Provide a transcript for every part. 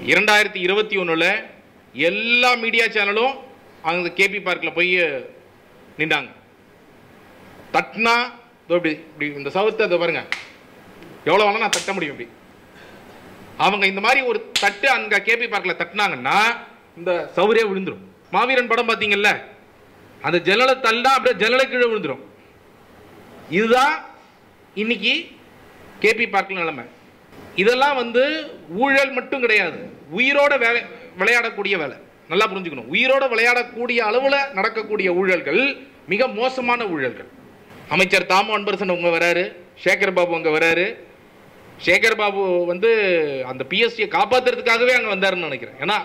2021 எல்லா மீடியா சேனலும் அங்கே கேபி பார்க்கில் போய் நின்றாங்க. தட்டினா இப்படி இப்படி இந்த சவுத்தை அதை பாருங்க, எவ்வளோ வேணாலும் நான் தட்ட முடியும். இப்படி அவங்க இந்த மாதிரி ஒரு தட்டு அங்கே கேபி பார்க்கில் தட்டினாங்கன்னா இந்த சவுரே விழுந்துடும். மாவீரன் படம் பார்த்தீங்கல்ல, அந்த ஜன்னலை தள்ளா அப்படியே ஜன்னலை கீழே விழுந்துடும். இதுதான் இன்னைக்கு கேபி பார்க்கில் நிலைமை. இதெல்லாம் ஊழல் மட்டும் கிடையாது, உயிரோட விளையாடக்கூடிய வேலை. நல்லா புரிஞ்சுக்கணும், உயிரோட விளையாடக்கூடிய அளவில் நடக்கக்கூடிய ஊழல்கள் மிக மோசமான ஊழல்கள். அமைச்சர் தாமு அன்பரசன் அவங்க வராரு, சேகர் பாபு அங்கே வராரு. சேகர் பாபு அந்த பிஎஸ்டியை காப்பாற்றுறதுக்காகவே அங்கே வந்தாருன்னு நினைக்கிறேன். ஏன்னா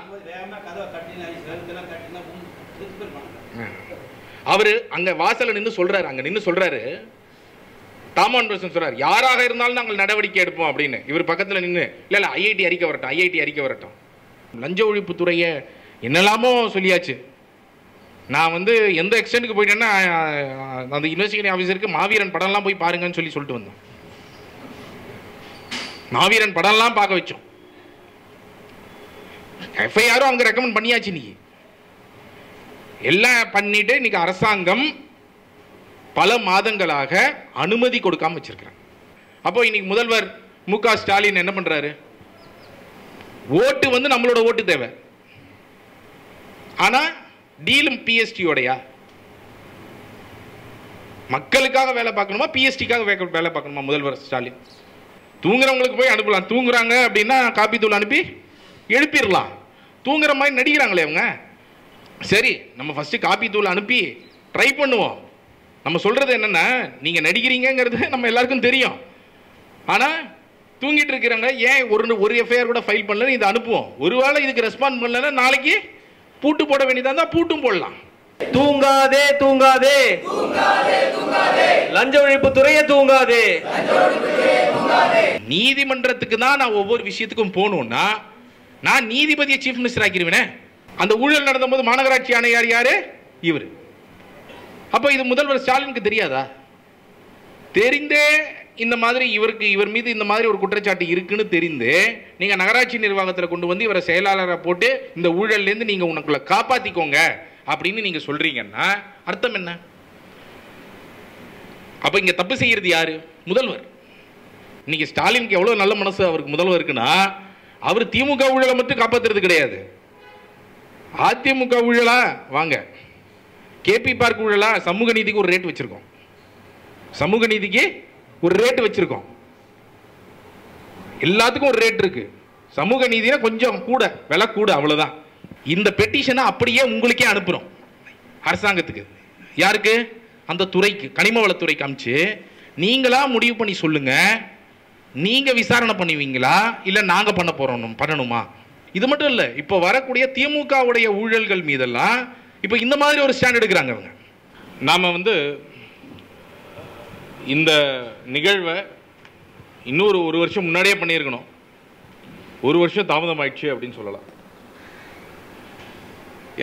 அவர் அங்கே வாசலில் நின்று சொல்றாரு, அங்கே நின்று சொல்றாரு, தாமு அன்பரசன் சொல்றாரு, யாராக இருந்தாலும் நாங்கள் நடவடிக்கை எடுப்போம் அப்படின்னு. இவர் பக்கத்தில் நின்று இல்லை ஐஐடி அறிக்கை வரட்டும், ஐஐடி அறிக்கை வரட்டும். லஞ்ச ஒழிப்புத்துறையை என்னெல்லாமோ சொல்லியாச்சு. நான் எந்த எக்ஸ்டென்ட்டுக்கு போயிட்டேன்னா அந்த இன்வெஸ்டிகேட்டிங் ஆஃபீஸருக்கு மாவீரன் படம்லாம் போய் பாருங்கன்னு சொல்லிட்டு வந்தோம். மாவீரன் படம்லாம் பார்க்க வச்சோம். எஃப்ஐஆரும் அவங்க ரெக்கமெண்ட் பண்ணியாச்சு. இன்னைக்கு எல்லாம் பண்ணிட்டு இன்னைக்கு அரசாங்கம் பல மாதங்களாக அனுமதி கொடுக்காம வச்சிருக்கிறாங்க. அப்போ இன்னைக்கு முதல்வர் மு.க. ஸ்டாலின் என்ன பண்றாரு? ஓட்டு நம்மளோட ஓட்டு தேவை. ஆனா டீலும் பிஎஸ்டியோடையா? மக்களுக்காக வேலை பார்க்கணுமா, பிஎஸ்டிக்காக வேலை பார்க்கணுமா? முதல்வர் ஸ்டாலின் தூங்குறவங்களுக்கு போய் அனுப்பலாம். தூங்குறாங்க அப்படின்னா காப்பி தூள் அனுப்பி எழுப்பிடலாம். தூங்குற மாதிரி நடிக்கிறாங்களே அவங்க. சரி, நம்ம ஃபர்ஸ்ட் காப்பி தூள் அனுப்பி ட்ரை பண்ணுவோம். நம்ம சொல்றது என்னன்னா, நீங்க நடிக்கிறீங்கிறது நம்ம எல்லாருக்கும் தெரியும். ஆனா தூங்கிட்டு இருக்கிறாங்க, ஏன் ஒரு எஃப்ஐஆர் கூட ஃபைல் பண்ணல, இதை அனுப்புவோம். ஒருவேளை இதுக்கு ரெஸ்பாண்ட் பண்ணலன்னா நாளைக்கு பூட்டு போட வேண்டியதா இருந்தா பூட்டும் போடலாம். தூங்காதே தூங்காதே, லஞ்ச ஒழிப்பு துறையே தூங்காதே. நீதிமன்றத்துக்கு தான் நான் ஒவ்வொரு விஷயத்துக்கும் போகணும்னா நான் நீதிபதியை சீஃப் மினிஸ்டர் ஆக்கிடுவேனே. அந்த ஊழல் நடந்த போது மாநகராட்சி ஆணையார் யாரு? இவர். அப்போ இது முதல்வர் ஸ்டாலினுக்கு தெரியாதா? தெரிந்தே இந்த மாதிரி இவர் மீது இந்த மாதிரி ஒரு குற்றச்சாட்டு இருக்குன்னு தெரிந்து நீங்க நகராட்சி நிர்வாகத்தில் கொண்டு இவரை செயலாளரை போட்டு இந்த ஊழல்லேருந்து நீங்க உனக்குள்ள காப்பாத்திக்கோங்க அப்படின்னு நீங்க சொல்றீங்கன்னா அர்த்தம் என்ன? அப்ப இங்க தப்பு செய்யறது யாரு? முதல்வர். இன்னைக்கு ஸ்டாலினுக்கு எவ்வளவு நல்ல மனசு அவருக்கு முதல்வருக்குன்னா, அவர் திமுக ஊழலை மட்டும் காப்பாத்துறது கிடையாது. அதிமுக ஊழலா வாங்க, கேபி பார்க் ஊழலா, சமூக நீதிக்கு ஒரு ரேட் வச்சிருக்கோம். சமூக நீதிக்கு ஒரு ரேட் வச்சிருக்கோம். எல்லாத்துக்கும் ஒரு ரேட் இருக்கு. சமூக நீதினா கொஞ்சம் கூட விலை கூட, அவ்வளவுதான். இந்த பெட்டிஷனை அப்படியே உங்களுக்கே அனுப்புறோம் அரசாங்கத்துக்கு. யாருக்கு? அந்த துறைக்கு, கனிம வளத்துறைக்கு அனுப்பிச்சு நீங்களா முடிவு பண்ணி சொல்லுங்க, நீங்க விசாரணை பண்ணுவீங்களா இல்ல நாங்க பண்ணணுமா? இது மட்டும் இல்ல, இப்ப வரக்கூடிய திமுகவுடைய ஊழல்கள் மீதெல்லாம் இப்ப இந்த மாதிரி ஒரு ஸ்டாண்ட் எடுக்கிறாங்க அவங்க. நாம இந்த நிகழ்வை இன்னொரு ஒரு வருஷம் முன்னாடியே பண்ணியிருக்கணும். ஒரு வருஷம் தாமதம் ஆயிடுச்சு அப்படின்னு சொல்லலாம்.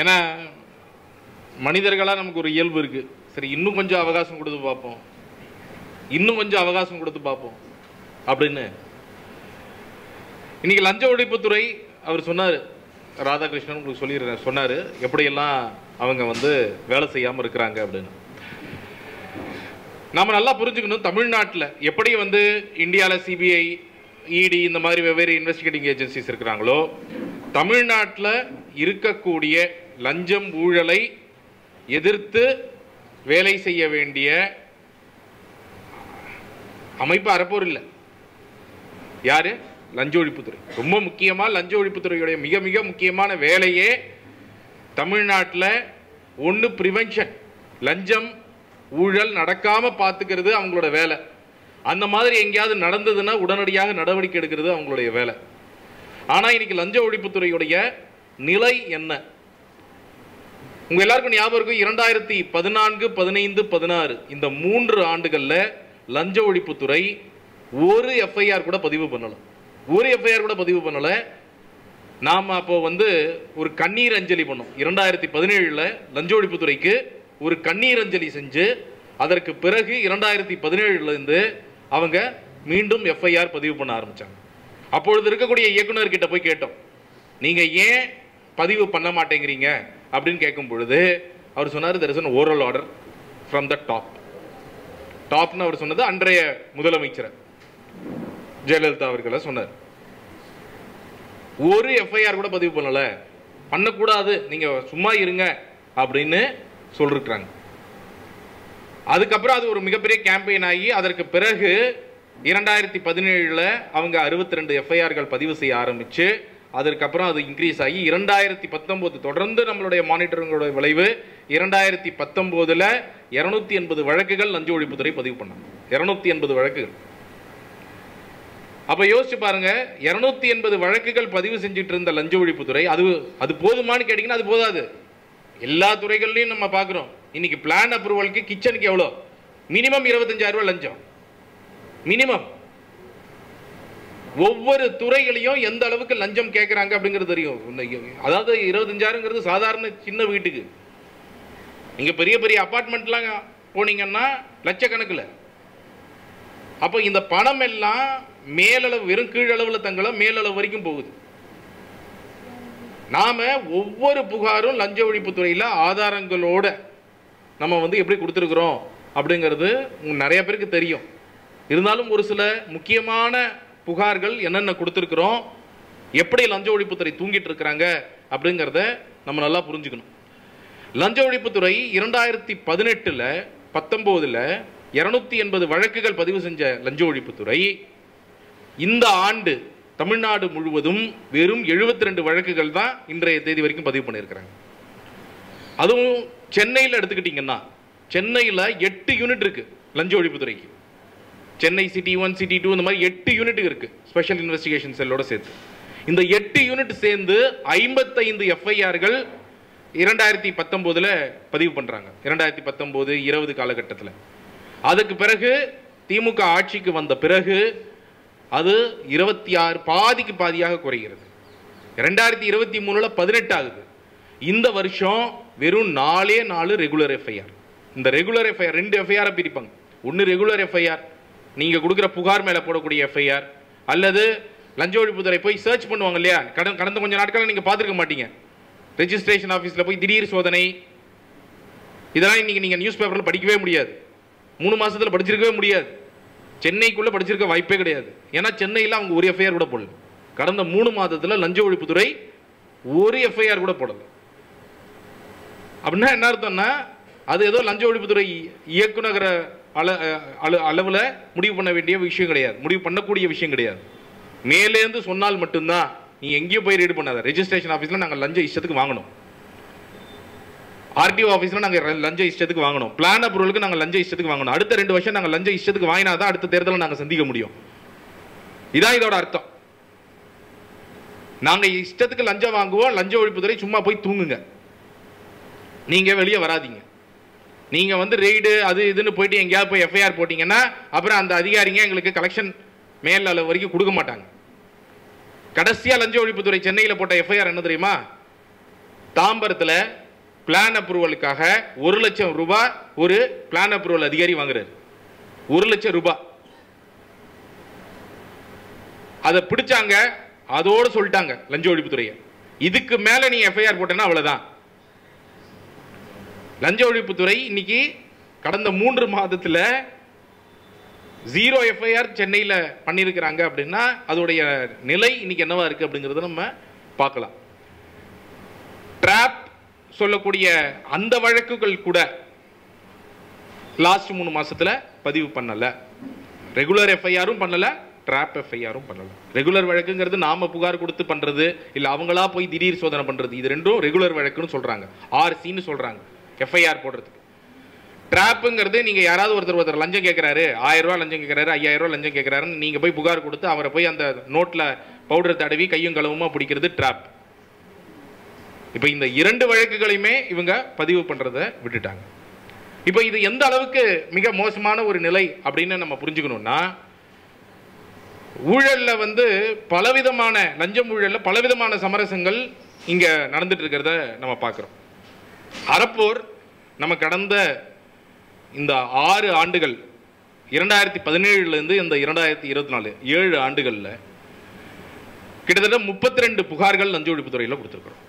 ஏன்னா மனிதர்களாக நமக்கு ஒரு இயல்பு இருக்கு. சரி, இன்னும் கொஞ்சம் அவகாசம் கொடுத்து பார்ப்போம், இன்னும் கொஞ்சம் அவகாசம் கொடுத்து பார்ப்போம் அப்படின்னு. இன்னைக்கு லஞ்ச ஒழிப்புத்துறை அவர் சொன்னார், ராதாகிருஷ்ணன் உங்களுக்கு சொன்னார் எப்படியெல்லாம் அவங்க வேலை செய்யாமல் இருக்கிறாங்க அப்படின்னு. நாம நல்லா புரிஞ்சுக்கணும், தமிழ்நாட்டில் எப்படி இந்தியாவில் சிபிஐ, இடி இந்த மாதிரி வெவ்வேறு இன்வெஸ்டிகேட்டிங் ஏஜென்சிஸ் இருக்கிறாங்களோ, தமிழ்நாட்டில் இருக்கக்கூடிய லஞ்சம் ஊழலை எதிர்த்து வேலை செய்ய வேண்டிய அமைப்பு அறப்போர் இல்லை. யாரு? லஞ்ச ஒழிப்புத்துறை. ரொம்ப முக்கியமா லஞ்ச ஒழிப்புத்துறையுடைய மிக மிக முக்கியமான வேலையே தமிழ்நாட்டில் ஒன்று பிரிவென்ஷன், லஞ்சம் ஊழல் நடக்காம பார்த்துக்கிறது அவங்களோட வேலை. அந்த மாதிரி எங்கேயாவது நடந்ததுன்னா உடனடியாக நடவடிக்கை எடுக்கிறது அவங்களுடைய வேலை. ஆனா இன்னைக்கு லஞ்ச ஒழிப்புத்துறையுடைய நிலை என்ன? உங்க எல்லாருக்கும் ஞாபகம் இருக்கும், 2014, 15, 16 இந்த 3 ஆண்டுகள்ல லஞ்ச ஒழிப்புத்துறை ஒரு எஃப்ஐஆர் கூட பதிவு பண்ணல. நாம அப்போ ஒரு கண்ணீர் அஞ்சலி பண்ணோம். 2017 லஞ்ச ஒழிப்புத்துறைக்கு ஒரு கண்ணீர் அஞ்சலி செஞ்சு அதற்கு பிறகு 2017 இருந்து அவங்க மீண்டும் எஃப்ஐஆர் பதிவு பண்ண ஆரம்பிச்சாங்க. அப்பொழுது இருக்கக்கூடிய இயக்குனர் கிட்ட போய் கேட்டோம், நீங்க ஏன் பதிவு பண்ண மாட்டேங்கிறீங்க அப்படின்னு கேட்கும் பொழுது அவர் சொன்னார், there is an oral order from the top. டாப்னு அவர் சொன்னது அன்றைய முதலமைச்சர் ஜெயலலிதா அவர்களை சொன்னார். ஒரு எஃப்ஐஆர் கூட பதிவு பண்ணல, பண்ணக்கூடாது, நீங்க சும்மா இருங்க அப்படின்னு சொல்லிருக்கிறாங்க. அதுக்கப்புறம் அது ஒரு மிகப்பெரிய கேம்பெயின் ஆகி அதற்கு பிறகு 2017 அவங்க 62 எஃப்ஐஆர்கள் பதிவு செய்ய ஆரம்பிச்சு அதற்கப்புறம் அது இன்க்ரீஸ் ஆகி 2019 தொடர்ந்து நம்மளுடைய மானிட்டரிங்கோட விளைவு 2019 280 வழக்குகள் லஞ்ச ஒழிப்புத்துறை பதிவு பண்ணாங்க. 280 வழக்குகள். அப்ப யோசிச்சு பாருங்க, 280 வழக்குகள் பதிவு செஞ்சுட்டு இருந்த லஞ்ச ஒழிப்புத்துறை அது போதுமானு கேட்டீங்கன்னா அது போதாது. எல்லா துறைகள்லையும் நம்ம பார்க்கிறோம். இன்னைக்கு பிளான் அப்ரூவலுக்கு கிச்சனுக்கு எவ்வளோ? மினிமம் 25,000 ரூபாய் லஞ்சம். மினிமம். ஒவ்வொரு துறைகளையும் எந்த அளவுக்கு லஞ்சம் கேட்கறாங்க அப்படிங்கிறது தெரியும். அதாவது 25,000 சாதாரண சின்ன வீட்டுக்கு. நீங்க பெரிய பெரிய அபார்ட்மெண்ட்லாம் போனீங்கன்னா லட்சக்கணக்கில். அப்போ இந்த பணம் எல்லாம் மேலளவு, வெறும் கீழளவில் தங்கல, மேலளவு வரைக்கும் போகுது. நாம ஒவ்வொரு புகாரும் லஞ்ச ஒழிப்புத்துறையில் ஆதாரங்களோட நம்ம எப்படி கொடுத்துருக்குறோம் அப்படிங்கிறது நிறைய பேருக்கு தெரியும். இருந்தாலும் ஒரு சில முக்கியமான புகார்கள் என்னென்ன கொடுத்துருக்குறோம், எப்படி லஞ்ச ஒழிப்புத்துறை தூங்கிட்டு இருக்கிறாங்க அப்படிங்கிறத நம்ம நல்லா புரிஞ்சுக்கணும். லஞ்ச ஒழிப்புத்துறை 2018 19 280 வழக்குகள் பதிவு செஞ்ச லஞ்ச ஒழிப்புத்துறை இந்த ஆண்டு தமிழ்நாடு முழுவதும் வெறும் 72 வழக்குகள் தான் இன்றைய தேதி வரைக்கும் பதிவு பண்ணியிருக்கிறாங்க. அதுவும் சென்னையில் எடுத்துக்கிட்டீங்கன்னா, சென்னையில் 8 யூனிட் இருக்கு லஞ்ச ஒழிப்புத்துறைக்கு. சென்னை சிட்டி 1 சிட்டி 2 இந்த மாதிரி 8 யூனிட் இருக்கு ஸ்பெஷல் இன்வெஸ்டிகேஷன் செல்லோட சேர்த்து. இந்த 8 யூனிட் சேர்ந்து 55 எஃப்ஐஆர்கள் 2019 பதிவு பண்றாங்க. 2019 20 காலகட்டத்தில். அதுக்கு பிறகு திமுக ஆட்சிக்கு வந்த பிறகு அது 26, பாதிக்கு பாதியாக குறைகிறது. 2023 18 ஆகுது. இந்த வருஷம் வெறும் 4 ரெகுலர் எஃப்ஐஆர். இந்த ரெகுலர் எஃப்ஐஆர் 2 எஃப்ஐஆர் பிரிப்பாங்க. ஒன்று ரெகுலர் எஃப்ஐஆர், நீங்க கொடுக்குற புகார் மேல போடக்கூடிய எஃப்ஐஆர், அல்லது லஞ்ச ஒழிப்புத்துறை போய் சர்ச் பண்ணுவாங்க இல்லையா, கடந்த கொஞ்ச நாட்கள் நீங்க பார்த்துருக்க மாட்டீங்க. ரெஜிஸ்ட்ரேஷன் ஆஃபீஸில் போய் திடீர் சோதனை, இதெல்லாம் இன்னைக்கு நீங்க நியூஸ் பேப்பரில் படிக்கவே முடியாது. 3 மாசத்துல படிச்சிருக்கவே முடியாது. சென்னைக்குள்ள படிச்சிருக்க வாய்ப்பே கிடையாது. ஏன்னா சென்னையில் அவங்க ஒரு எஃப்ஐஆர் கூட போடல. கடந்த 3 மாதத்தில் லஞ்ச ஒழிப்புத்துறை ஒரு எஃப்ஐஆர் கூட போடல. அப்படின்னா என்ன அர்த்தம்னா, அது ஏதோ லஞ்ச ஒழிப்புத்துறை இயக்குநகர அளவில் முடிவு பண்ண வேண்டிய விஷயம் கிடையாது, முடிவு பண்ணக்கூடிய விஷயம் கிடையாது. மேலேருந்து சொன்னால் மட்டும்தான். நீ எங்கேயும் போய் ரீடு பண்ணாத. ரெஜிஸ்ட்ரேஷன் ஆஃபீஸில் நாங்கள் லஞ்ச இஷ்டத்துக்கு வாங்கணும், ஆர்டிஓ ஆஃபீஸில் நாங்கள் லஞ்ச இஷ்டத்துக்கு வாங்கணும், பிளான் அப்ரூவலுக்கு நாங்கள் லஞ்ச இஷ்டத்துக்கு வாங்கணும். அடுத்த 2 வருஷம் நாங்கள் லஞ்ச இஷ்டத்துக்கு வாங்கினா தான் அடுத்த தேர்தலை நாங்கள் சந்திக்க முடியும். இதான் இதோட அர்த்தம். நாங்கள் இஷ்டத்துக்கு லஞ்சம் வாங்குவோம். லஞ்ச ஒழிப்புத்துறை சும்மா போய் தூங்குங்க, நீங்க வெளியே வராதீங்க. நீங்க ரெய்டு அது இதுன்னு போயிட்டு எங்கேயாவது போய் எஃப்ஐஆர் போட்டீங்கன்னா அப்புறம் அந்த அதிகாரிங்க எங்களுக்கு கலெக்ஷன் மேல் அளவு வரைக்கும் கொடுக்க மாட்டாங்க. கடைசியா லஞ்ச ஒழிப்புத்துறை சென்னையில் போட்ட எஃப்ஐஆர் என்ன தெரியுமா? தாம்பரத்தில் பிளான் அப்ரூவலுக்காக 1 லட்சம் ரூபாய் ஒரு பிளான் அப்ரூவல் அதிகாரி வாங்குறாரு. 1 லட்சம் ரூபாய். அதை பிடிச்சாங்க, அதோடு சொல்லிட்டாங்க லஞ்ச ஒழிப்புத்துறையை. இதுக்கு மேல நீ எஃப்ஐஆர் போட்டேன்னா அவ்வளவுதான். லஞ்ச ஒழிப்புத்துறை இன்னைக்கு கடந்த 3 மாதத்தில் 0 எஃப்ஐஆர் சென்னையில் பண்ணியிருக்கிறாங்க. அப்படின்னா அதோடைய நிலை இன்னைக்கு என்னவா இருக்கு அப்படிங்கிறத நம்ம பார்க்கலாம். ட்ராப் சொல்லக்கூடிய அந்த வழக்குகள் கூட லாஸ்ட் 3 மாசத்துல பதிவு பண்ணல. ரெகுலர் எஃப்ஐஆரும் பண்ணல, ட்ராப் எஃப்ஐஆரும் பண்ணல. ரெகுலர் வழக்குங்கிறது நாம புகார் கொடுத்து பண்றது, இல்ல அவங்களா போய் திடீர் சோதனை பண்றது. இது ரெண்டும் ரெகுலர் வழக்குன்னு சொல்றாங்க, ஆர்சின்னு சொல்றாங்க எஃப்ஐஆர் போடுறதுக்கு. ட்ராப்புங்கிறது நீங்க யாராவது ஒருத்தர் லஞ்சம் கேட்கிறாரு, 1000 ரூபாய் லஞ்சம் கேட்கிறாரு, 5000 ரூபாய் லஞ்சம் கேட்கிறாருன்னு நீங்க போய் புகார் கொடுத்து அவரை போய் அந்த நோட்ல பவுடர் தடவி கையும் களவுமா பிடிக்கிறது ட்ராப். இப்ப இந்த 2 வழக்குகளையுமே இவங்க பதிவு பண்றதை விட்டுட்டாங்க. இப்ப இது எந்த அளவுக்கு மிக மோசமான ஒரு நிலை அப்படின்னு நம்ம புரிஞ்சுக்கணும்னா, ஊழல்ல பலவிதமான லஞ்சம் ஊழல்ல பலவிதமான சமரசங்கள் இங்க நடந்துட்டு இருக்கிறத நம்ம பார்க்கிறோம். அறப்போர் நம்ம கடந்த இந்த 6 ஆண்டுகள் 2017 இருந்து இந்த 2024 7 ஆண்டுகள்ல கிட்டத்தட்ட 32 புகார்கள் லஞ்ச ஒழிப்புத்துறையில் கொடுத்துருக்கிறோம்.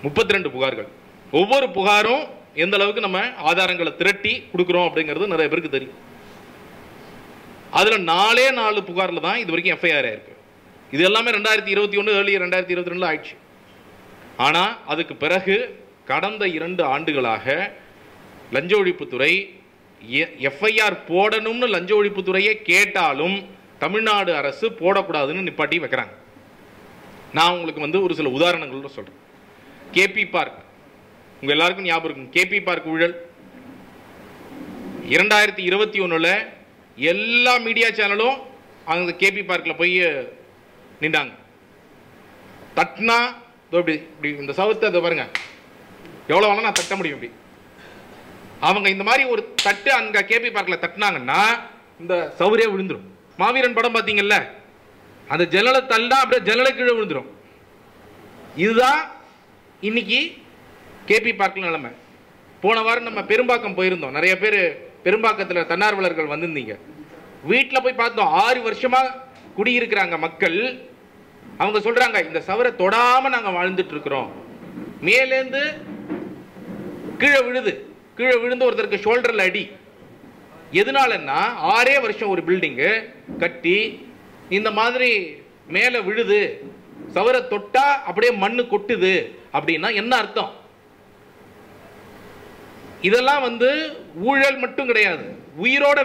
32 புகார்கள். ஒவ்வொரு புகாரும் எந்த அளவுக்கு நம்ம ஆதாரங்களை திரட்டி கொடுக்குறோம் அப்படிங்கிறது நிறைய பேருக்கு தெரியும். அதுல 4 புகார்ல தான் இது வரைக்கும் எஃப்ஐஆர் ஆயிருக்கு. இது எல்லாமே 2021 ஏர்லி 2022 ஆயிடுச்சு. ஆனா அதுக்கு பிறகு கடந்த 2 ஆண்டுகளாக லஞ்ச ஒழிப்புத்துறை எஃப்ஐஆர் போடணும்னு லஞ்ச ஒழிப்புத்துறையே கேட்டாலும் தமிழ்நாடு அரசு போடக்கூடாதுன்னு நிப்பாட்டி வைக்கிறாங்க. நான் உங்களுக்கு ஒரு சில உதாரணங்கள் சொல்றேன். கேபி பார்க், உங்க எல்லாருக்கும் ஞாபகம் இருக்கும். கேபி பார்க் ஊழல் 2021 எல்லா மீடியா சேனலும் அந்த கேபி பார்க்ல போய் நின்றாங்க. தட்டினா இப்படி இப்படி இந்த சவுத்தை பாருங்க, எவ்வளவு வேணா நான் தட்ட முடியும். இப்படி அவங்க இந்த மாதிரி ஒரு தட்டு அங்க கேபி பார்க்ல தட்டினாங்கன்னா இந்த சவுரே விழுந்துரும். மாவீரன் படம் பாத்தீங்கல்ல, அந்த ஜன்னலை தள்ளா அப்படியே ஜன்னலை கீழே விழுந்துரும். இதுதான் இன்னைக்கு கேபி பார்க்ல நிலைமை. போன வாரம் நம்ம பெரும்பாக்கம் போயிருந்தோம். நிறைய பேர் பெரும்பாக்கத்தில் தன்னார்வலர்கள் வந்திருந்தீங்க. வீட்டில் போய் பார்த்தோம். 6 வருஷமா குடியிருக்கிறாங்க மக்கள். அவங்க சொல்றாங்க, இந்த சவரை தொடாம நாங்க வாழ்ந்துட்டு இருக்கிறோம். மேலேந்து கீழே விழுது, கீழே விழுந்து ஒருத்தருக்கு ஷோல்டர்ல அடி. எதனாலன்னா 6 வருஷம் ஒரு பில்டிங்கு கட்டி இந்த மாதிரி மேல விழுது, சவரை தொட்டா அப்படியே மண்ணு கொட்டுது அப்படின்னா என்ன அர்த்தம்? இதெல்லாம் ஊழல் மட்டும் கிடையாது, உயிரோட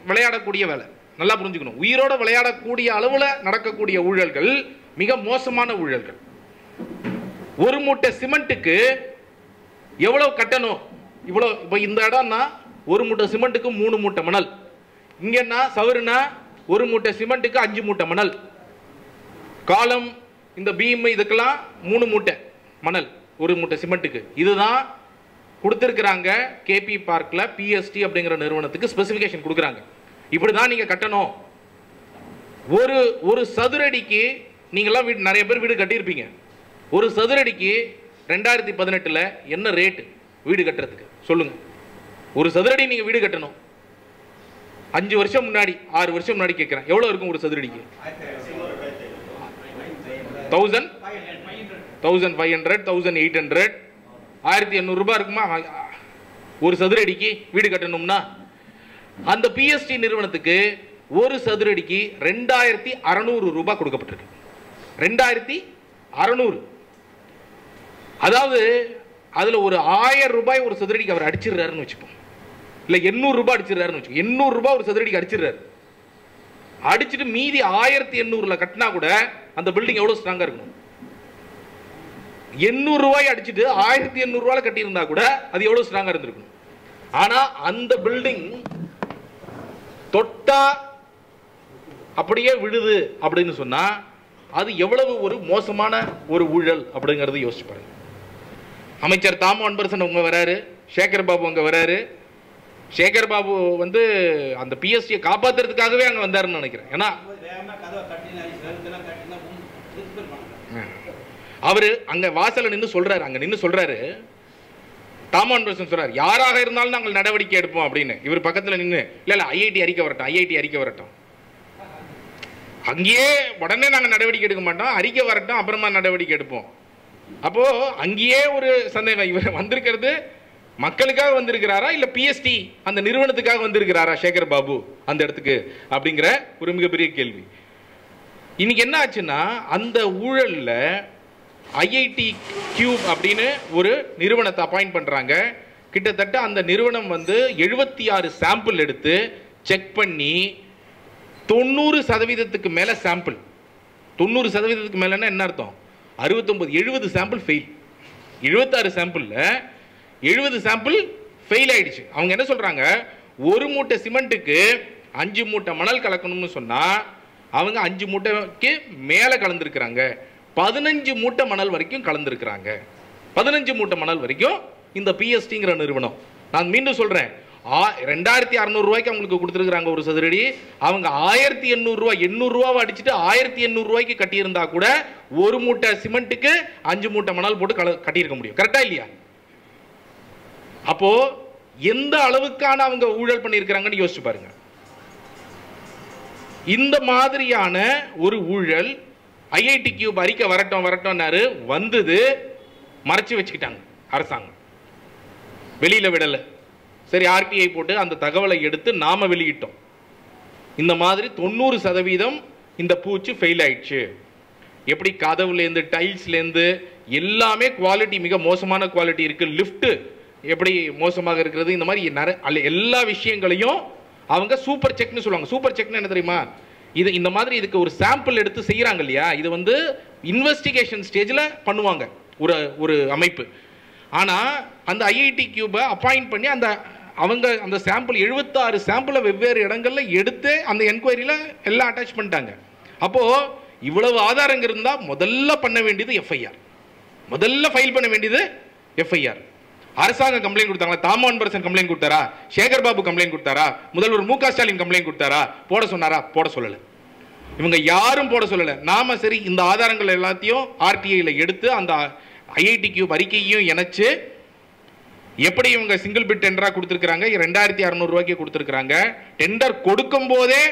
விளையாடக்கூடிய வேலை. நல்லா புரிஞ்சுக்கணும். உயிரோட விளையாடக்கூடிய அளவுல நடக்கக்கூடிய ஊழல்கள் மிக மோசமான ஊழல்கள். ஒரு மூட்டை சிமெண்ட்டுக்கு எவ்வளவு கட்டணும்? இவ்வளவு. இப்ப இந்த இடம்னா ஒரு மூட்டை சிமெண்ட்டுக்கு 3 மூட்டை மணல். இங்கன்னா சவருனா ஒரு மூட்டை சிமெண்ட்டுக்கு 5 மூட்டை மணல். காலம் இந்த பீம் இதுக்கெல்லாம் 3 மூட்டை மணல் ஒரு மூட்டை சிமெண்ட்டுக்கு. இதுதான் கொடுத்திருக்கிறாங்க. கேபி பார்க்ல பிஎஸ்டி அப்படிங்கிற நிறுவனத்துக்கு ஸ்பெசிபிகேஷன் கொடுக்குறாங்க. இப்படிதான் நீங்க கட்டணும். ஒரு சதுரடிக்கு நீங்களாம் வீடு, நிறைய பேர் வீடு கட்டியிருப்பீங்க. ஒரு சதுரடிக்கு 2018 என்ன ரேட் வீடு கட்டுறதுக்கு சொல்லுங்க. ஒரு சதுரடி நீங்க வீடு கட்டணும் 5 வருஷம் முன்னாடி, 6 வருஷம் முன்னாடி கேட்கிறேன், எவ்வளவு இருக்கும் ஒரு சதுரடிக்கு? 1500, 1800, 1800 ரூபாய் இருக்குமா ஒரு சதுரடிக்கு வீடு கட்டணும்னா? அந்த பிஎஸ்டி நிறுவனத்துக்கு ஒரு சதுரடிக்கு 2600 ரூபாய் கொடுக்கப்பட்டிருக்கு. 2600. அதாவது அதுல ஒரு 1000 ரூபாய் ஒரு சதுரடிக்கு அவர் அடிச்சிடுறாருன்னு வச்சுப்போம். இல்ல 800 ரூபாய் அடிச்சிடுறாருன்னு வச்சுக்கோ. 800 ரூபாய் ஒரு சதுரடிக்கு அடிச்சிடுறாரு. அடிச்சுட்டு மீதி 1800 கட்டினா கூட அந்த பில்டிங் எவ்வளவு ஸ்ட்ராங்கா இருக்கணும்? 800 ரூபாய் அடிச்சுட்டு 1800 ரூபாய் கட்டி இருந்தா கூட அது எவ்வளவு ஸ்ட்ராங்கா இருந்திருக்கணும். ஆனா அந்த பில்டிங் தொட்டா அப்படியே விழுது அப்படின்னு சொன்னா அது எவ்வளவு ஒரு மோசமான ஒரு ஊழல் அப்படிங்கறது யோசிச்சு பாருங்க. அமைச்சர் தாமோ அன்பரசன் உங்க வராரு, சேகர் பாபு அங்க வராரு. சேகர் பாபு அந்த பிஎஸ்டியை காப்பாத்துறதுக்காகவே அங்க வந்தாருன்னு நினைக்கிறேன். ஏன்னா அவரு அங்க வாசல்ல நின்று சொல்றாரு, அங்க நின்று சொல்றாரு, தாமோ அன்பரசன் சொல்றாரு, யாராக இருந்தாலும் நாங்கள் நடவடிக்கை எடுப்போம் அப்படின்னு. இவர் பக்கத்துல நின்று இல்ல ஐஐடி அறிக்கை வரட்டும், ஐஐடி அறிக்கை வரட்டும், அங்கேயே உடனே நாங்க நடவடிக்கை எடுக்க மாட்டோம், அறிக்கை வரட்டும் அப்புறமா நடவடிக்கை எடுப்போம். அப்போ அங்கேயே ஒரு சந்தேகம், இவர் வந்திருக்கிறது மக்களுக்காக வந்திருக்கிறாரா இல்ல பிஎஸ்டி அந்த நிறுவனத்துக்காக வந்திருக்கிறாரா சேகர் பாபு அந்த இடத்துக்கு அப்படிங்கிற ஒரு மிகப்பெரிய கேள்வி. இன்னைக்கு என்ன ஆச்சுன்னா அந்த ஊழல்ல ஐஐடி கியூப் அப்படின்னு ஒரு நிறுவனத்தை அப்பாயிண்ட் பண்றாங்க. கிட்டத்தட்ட அந்த நிறுவனம் 76 சாம்பிள் எடுத்து செக் பண்ணி 90% மேல சாம்பிள். 90% மேலன்னா என்ன அர்த்தம்? 69-70 சாம்பிள் ஃபெயில். 76 சாம்பிள்ல 70 சாம்பிள் ஃபெயில் ஆயிடுச்சு. அவங்க என்ன சொல்றாங்க, ஒரு மூட்டை சிமெண்ட்டுக்கு 5 மூட்டை மணல் கலக்கணும்னு சொன்னா அவங்க 5 மூட்டைக்கு மேல கலந்துருக்கிறாங்க. 15 மூட்டை மணல் வரைக்கும் கலந்துருக்கிறாங்க. 15 மூட்டை மணல் வரைக்கும் இந்த பிஎஸ்டிங்கிற நிறுவனம். நான் மீண்டும் சொல்றேன், 2600 ரூபாய்க்கு அவங்களுக்கு கொடுத்துருக்காங்க ஒரு சதுரடி. அவங்க 1800 ரூபாய் 800 ரூபாவை அடிச்சுட்டு 1800 ரூபாய்க்கு கட்டியிருந்தா கூட ஒரு மூட்டை சிமெண்ட்டுக்கு 5 மூட்டை மணல் போட்டு கட்டியிருக்க முடியும். கரெக்டா இல்லையா? அப்போ எந்த அளவுக்கான அவங்க ஊழல் பண்ணியிருக்கிறாங்கன்னு யோசிச்சு பாருங்க. இந்த மாதிரியான ஒரு ஊழல் ஐஐடி கியூப் அறிக்கை வரட்டும்னாரு, வந்தது, மறைச்சு வச்சுக்கிட்டாங்க அரசாங்கம், வெளியில விடல. சரி, ஆர்டிஐ போட்டு அந்த தகவலை எடுத்து நாம வெளியிட்டோம். இந்த மாதிரி 90% இந்த பூச்சு ஃபெயில் ஆயிடுச்சு. எப்படி கதவுலேருந்து டைல்ஸ்லேருந்து எல்லாமே குவாலிட்டி மிக மோசமான குவாலிட்டி இருக்கு, லிஃப்ட் எப்படி மோசமாக இருக்கிறது, இந்த மாதிரி எல்லா விஷயங்களையும் அவங்க சூப்பர் செக்னு சொல்லுவாங்க. சூப்பர் செக்னு என்ன தெரியுமா? இது இந்த மாதிரி இதுக்கு ஒரு சாம்பிள் எடுத்து செய்யறாங்க இல்லையா, இது வந்து இன்வெஸ்டிகேஷன் ஸ்டேஜில் பண்ணுவாங்க ஒரு அமைப்பு. ஆனால் அந்த ஐஐடி கியூபை அப்பாயிண்ட் பண்ணி அவங்க அந்த சாம்பிள் 76 சாம்பிளை வெவ்வேறு இடங்களில் எடுத்து அந்த என்கொயரியில் எல்லாம் அட்டாச் பண்ணிட்டாங்க. அப்போது இவ்வளவு ஆதாரங்கள் இருந்தால் முதல்ல பண்ண வேண்டியது எஃப்ஐஆர், முதல்ல ஃபைல் பண்ண வேண்டியது எஃப்ஐஆர். அரசாங்கம் கம்ப்ளைண்ட் கொடுத்தாங்களா? தாமோன்பரசன் கம்ப்ளைண்ட் கொடுத்தாரா? சேகர் பாபு கம்ப்ளைண்ட் கொடுத்தாரா? முதல்வர் மு க ஸ்டாலின் கம்ப்ளைண்ட் கொடுத்தாரா? போட சொன்னாரா? போட சொல்லலை. இவங்க யாரும் போட சொல்லலை. நாம சரி இந்த ஆதாரங்கள் எல்லாத்தையும் ஆர்டிஐல எடுத்து அந்த ஐஐடி கியூப் அறிக்கையும் இணைச்சு எப்படி இவங்க சிங்கிள் பிட் டெண்டரா கொடுத்துருக்காங்க, 2600 ரூபாய்க்கு கொடுத்துருக்காங்க. டெண்டர் கொடுக்கும் போதே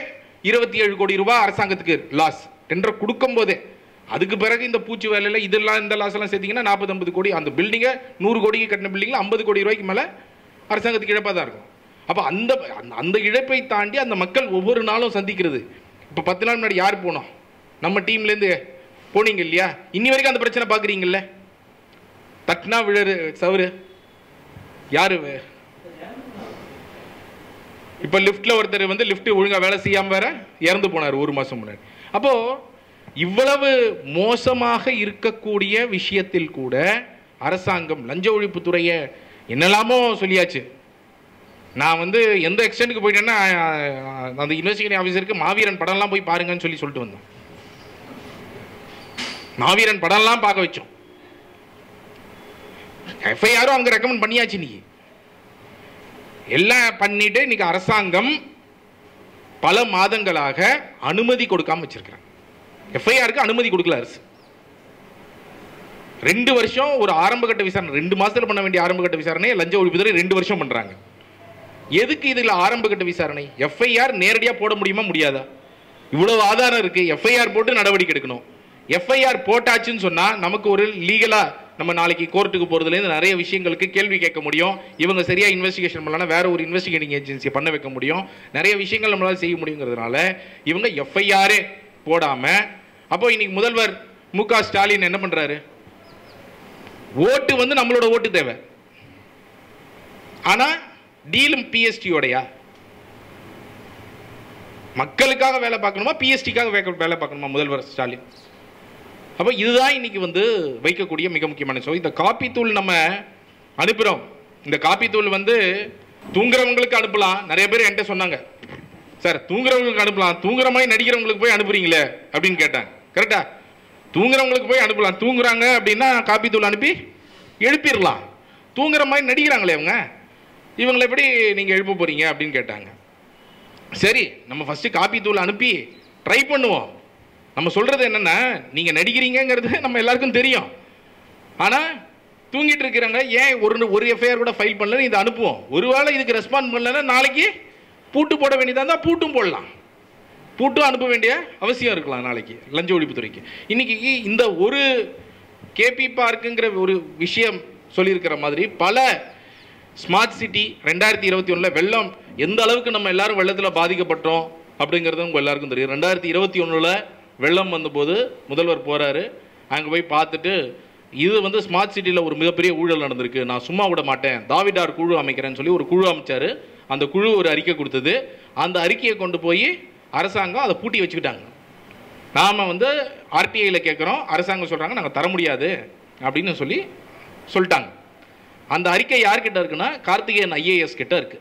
27 கோடி ரூபாய் அரசாங்கத்துக்கு லாஸ், டெண்டர் கொடுக்கும் போதே. அதுக்கு பிறகு இந்த பூச்சி வேலையில இதெல்லாம் இந்த லாஸ் எல்லாம் சேர்த்தீங்கன்னா 40-50 கோடி. அந்த பில்டிங்கை 100 கோடிக்கு கட்டின பில்டிங்ல 50 கோடி ரூபாய்க்கு மேல அரசாங்கத்துக்கு இழப்பாக தான் இருக்கும். அப்போ அந்த இழப்பை தாண்டி அந்த மக்கள் ஒவ்வொரு நாளும் சந்திக்கிறது. இப்போ 10 நாள் முன்னாடி யார் போனோம்? நம்ம டீம்லேருந்து போனீங்க இல்லையா? இன்னி வரைக்கும் அந்த பிரச்சனை பார்க்குறீங்கல்ல? தட்னா விழரு சவரு யாரு? இப்போ லிஃப்ட்ல ஒருத்தர் வந்து லிஃப்ட் ஒழுங்கா வேலை செய்யாம வேற இறந்து போனார் 1 மாசம் முன்னாடி. அப்போ இவ்வளவு மோசமாக இருக்கக்கூடிய விஷயத்தில் கூட அரசாங்கம் லஞ்ச ஒழிப்புத்துறையை என்னெல்லாமோ சொல்லியாச்சு. நான் வந்து எந்த எக்ஸ்டென்ட்டுக்கு போயிட்டேன்னா அந்த இன்வெஸ்டிகேட்டிங் ஆஃபீஸருக்கு மாவீரன் படம்லாம் போய் பாருங்கன்னு சொல்லிட்டு வந்தோம். மாவீரன் படம்லாம் பார்க்க வச்சோம். எஃப்ஐஆரும் அவங்க ரெக்கமெண்ட் பண்ணியாச்சு. இன்னைக்கு எல்லாம் பண்ணிட்டு இன்னைக்கு அரசாங்கம் பல மாதங்களாக அனுமதி கொடுக்காம வச்சிருக்கிறாங்க. எஃப்ஐஆருக்கு அனுமதி கொடுக்கல அரசு. 2 வருஷம் ஒரு ஆரம்ப கட்ட விசாரணை, 2 மாசத்துல பண்ண வேண்டிய ஆரம்ப கட்ட விசாரணையை லஞ்ச ஒழிப்புத்துறை 2 வருஷம் பண்றாங்க. எதுக்கு இதுல ஆரம்ப கட்ட விசாரணை? எஃப்ஐஆர் நேரடியா போட முடியுமா முடியாதா? இவ்வளவு ஆதாரம் இருக்கு, எஃப்ஐஆர் போட்டு நடவடிக்கை எடுக்கணும். எஃப்ஐஆர் போட்டாச்சுன்னு சொன்னா நமக்கு ஒரு லீகலா நம்ம நாளைக்கு கோர்ட்டுக்கு போறதுலேருந்து நிறைய விஷயங்களுக்கு கேள்வி கேட்க முடியும். இவங்க சரியா இன்வெஸ்டிகேஷன் பண்ணலாம், வேற ஒரு இன்வெஸ்டிகேட்டிங் ஏஜென்சியை பண்ண வைக்க முடியும், நிறைய விஷயங்கள் நம்மளால செய்ய முடியுங்கிறதுனால இவங்க எஃப்ஐஆரே போடாம. அப்போ இன்னைக்கு முதல்வர் மு க ஸ்டாலின் என்ன பண்றாரு? ஓட்டு வந்து நம்மளோட ஓட்டு தேவை, ஆனா டீலும் பிஎஸ்டியோடையா? மக்களுக்காக வேலை பார்க்கணுமா, பிஎஸ்டிக்காக வேலை பார்க்கணுமா முதல்வர் ஸ்டாலின்? அப்போ இதுதான் இன்னைக்கு வந்து வைக்கக்கூடிய மிக முக்கியமான விஷயம். இந்த காப்பி தூள் நம்ம அனுப்புகிறோம். இந்த காப்பி தூள் வந்து தூங்குறவங்களுக்கு அனுப்பலாம். நிறைய பேர் என்கிட்ட சொன்னாங்க, சார் தூங்குறவங்களுக்கு அனுப்பலாம், தூங்குற மாதிரி நடிக்கிறவங்களுக்கு போய் அனுப்புறீங்களே அப்படின்னு கேட்டாங்க. கரெக்டா? தூங்குறவங்களுக்கு போய் அனுப்பலாம், தூங்குறாங்க அப்படின்னா காப்பி தூள் அனுப்பி எழுப்பிடலாம். தூங்குற மாதிரி நடிக்கிறாங்களே இவங்களை எப்படி நீங்கள் எழுப்ப போறீங்க அப்படின்னு கேட்டாங்க. சரி, நம்ம ஃபர்ஸ்ட் காப்பி தூள் அனுப்பி ட்ரை பண்ணுவோம். நம்ம சொல்றது என்னன்னா, நீங்க நடிக்கிறீங்கிறது நம்ம எல்லாருக்கும் தெரியும். ஆனா தூங்கிட்டு இருக்கிறாங்க, ஏன் ஒரு எஃப்ஐஆர் கூட ஃபைல் பண்ணல, இதை அனுப்புவோம். ஒருவேளை இதுக்கு ரெஸ்பாண்ட் பண்ணலன்னா நாளைக்கு பூட்டு போட வேண்டியதா இருந்தா பூட்டும் போடலாம், பூட்டும் அனுப்ப வேண்டிய அவசியம் இருக்கலாம் நாளைக்கு லஞ்ச ஒழிப்புத்துறைக்கு. இன்னைக்கு இந்த ஒரு கேபி பார்க்குங்கிற ஒரு விஷயம் சொல்லியிருக்கிற மாதிரி பல ஸ்மார்ட் சிட்டி 2021 வெள்ளம் எந்த அளவுக்கு நம்ம எல்லாரும் வெள்ளத்தில் பாதிக்கப்பட்டோம் அப்படிங்கிறது உங்க எல்லாருக்கும் தெரியும். 2021 வெள்ளம் வந்தபோது முதல்வர் போறாரு, அங்கே போய் பார்த்துட்டு இது வந்து ஸ்மார்ட் சிட்டியில் ஒரு மிகப்பெரிய ஊழல் நடந்திருக்கு, நான் சும்மா விட மாட்டேன், தாவிடார் குழு அமைக்கிறேன்னு சொல்லி ஒரு குழு அமைச்சாரு. அந்த குழு ஒரு அறிக்கை கொடுத்தது. அந்த அறிக்கையை கொண்டு போய் அரசாங்கம் அதை பூட்டி வச்சுக்கிட்டாங்க. நாம் வந்து ஆர்டிஐயில் கேட்குறோம், அரசாங்கம் சொல்கிறாங்க நாங்கள் தர முடியாது அப்படின்னு சொல்லிட்டாங்க. அந்த அறிக்கை யார்கிட்ட இருக்குன்னா கார்த்திகேயன் ஐஏஎஸ் கிட்ட இருக்கு.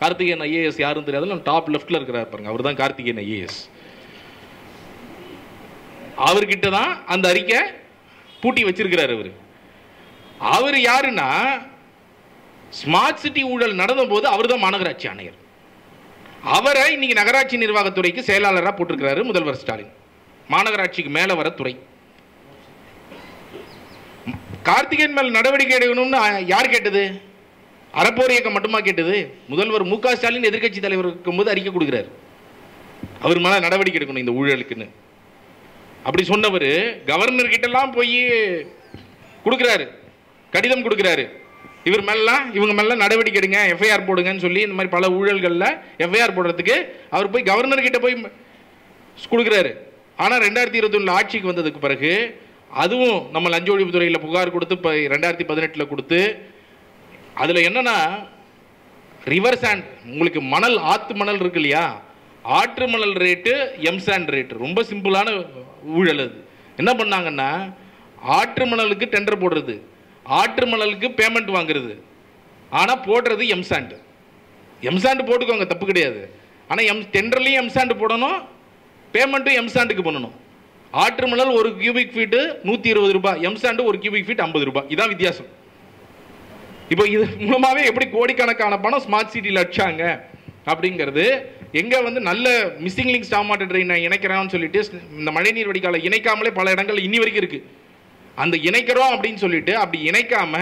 கார்த்திகேயன் ஐஏஎஸ் யாருன்னு தெரியாது, டாப் லெஃப்ட்ல இருக்கிறார் பாருங்க, அவர் தான் கார்த்திகேயன் ஐஏஎஸ். அவர்கிட்ட தான் அந்த அறிக்கை பூட்டி வச்சிருக்கிறார். அவர் யாருன்னா, ஸ்மார்ட் சிட்டி ஊழல் நடந்த போது அவர் தான் மாநகராட்சி ஆணையர். அவரை இன்னைக்கு நகராட்சி நிர்வாகத்துறைக்கு செயலாளராக போட்டிருக்கிறாரு முதல்வர் ஸ்டாலின். மாநகராட்சிக்கு மேல வர துறை. கார்த்திகேயன் மேல் நடவடிக்கை எடுக்கணும்னு யார் கேட்டது? அறப்போர் இயக்கம் மட்டுமா கேட்டது? முதல்வர் மு க ஸ்டாலின் எதிர்கட்சி தலைவர் இருக்கும்போது அறிக்கை கொடுக்கிறார், அவர் மேல நடவடிக்கை எடுக்கணும் இந்த ஊழலுக்குன்னு. அப்படி சொன்னவர் கவர்னர் கிட்டலாம் போய் கொடுக்குறாரு, கடிதம் கொடுக்குறாரு, இவர் மேலாம் இவங்க மேல நடவடிக்கை எடுங்க, எஃப்ஐஆர் போடுங்கன்னு சொல்லி இந்த மாதிரி பல ஊழல்களில் எஃப்ஐஆர் போடுறதுக்கு அவர் போய் கவர்னர் கிட்ட போய் கொடுக்குறாரு. ஆனால் 2021 ஆட்சிக்கு வந்ததுக்கு பிறகு அதுவும் நம்ம லஞ்ச ஒழிப்புத்துறையில் புகார் கொடுத்து இப்போ 2018 கொடுத்து அதில் என்னன்னா ரிவர் சாண்ட், உங்களுக்கு மணல், ஆற்று மணல் இருக்கு இல்லையா, ஆற்று மணல் ரேட்டு எம்சாண்ட் ரேட்டு, ரொம்ப சிம்பிளான ஊழல். அது என்ன பண்ணாங்கன்னா ஆற்று மணலுக்கு டெண்டர் போடுறது, ஆற்று மணலுக்கு பேமெண்ட் வாங்குறது, ஆனால் போடுறது எம்சாண்ட். எம்சாண்ட் போட்டுக்கோங்க, தப்பு கிடையாது. ஆனால் டெண்டர்லையும் எம்சாண்ட் போடணும், பேமெண்ட்டும் எம்சாண்டுக்கு பண்ணணும். ஆற்று மணல் ஒரு கியூபிக் ஃபீட்டு 120 ரூபாய், எம்சாண்டு ஒரு கியூபிக் ஃபீட் 50 ரூபாய். இதான் வித்தியாசம். இப்போ இது மூலமாகவே எப்படி கோடிக்கணக்கான பணம் ஸ்மார்ட் சிட்டியில் அடிச்சாங்க அப்படிங்கிறது. எங்கே வந்து நல்ல மிஸ்ஸிங் லிங்க் ஸ்டாப் வாட்டர் ட்ரெயினை இணைக்கிறான்னு சொல்லிட்டு இந்த மழைநீர் வடிகாலை இணைக்காமலே பல இடங்கள் இன்னி வரைக்கும் இருக்குது. அந்த இணைக்கிறோம் அப்படின்னு சொல்லிட்டு அப்படி இணைக்காம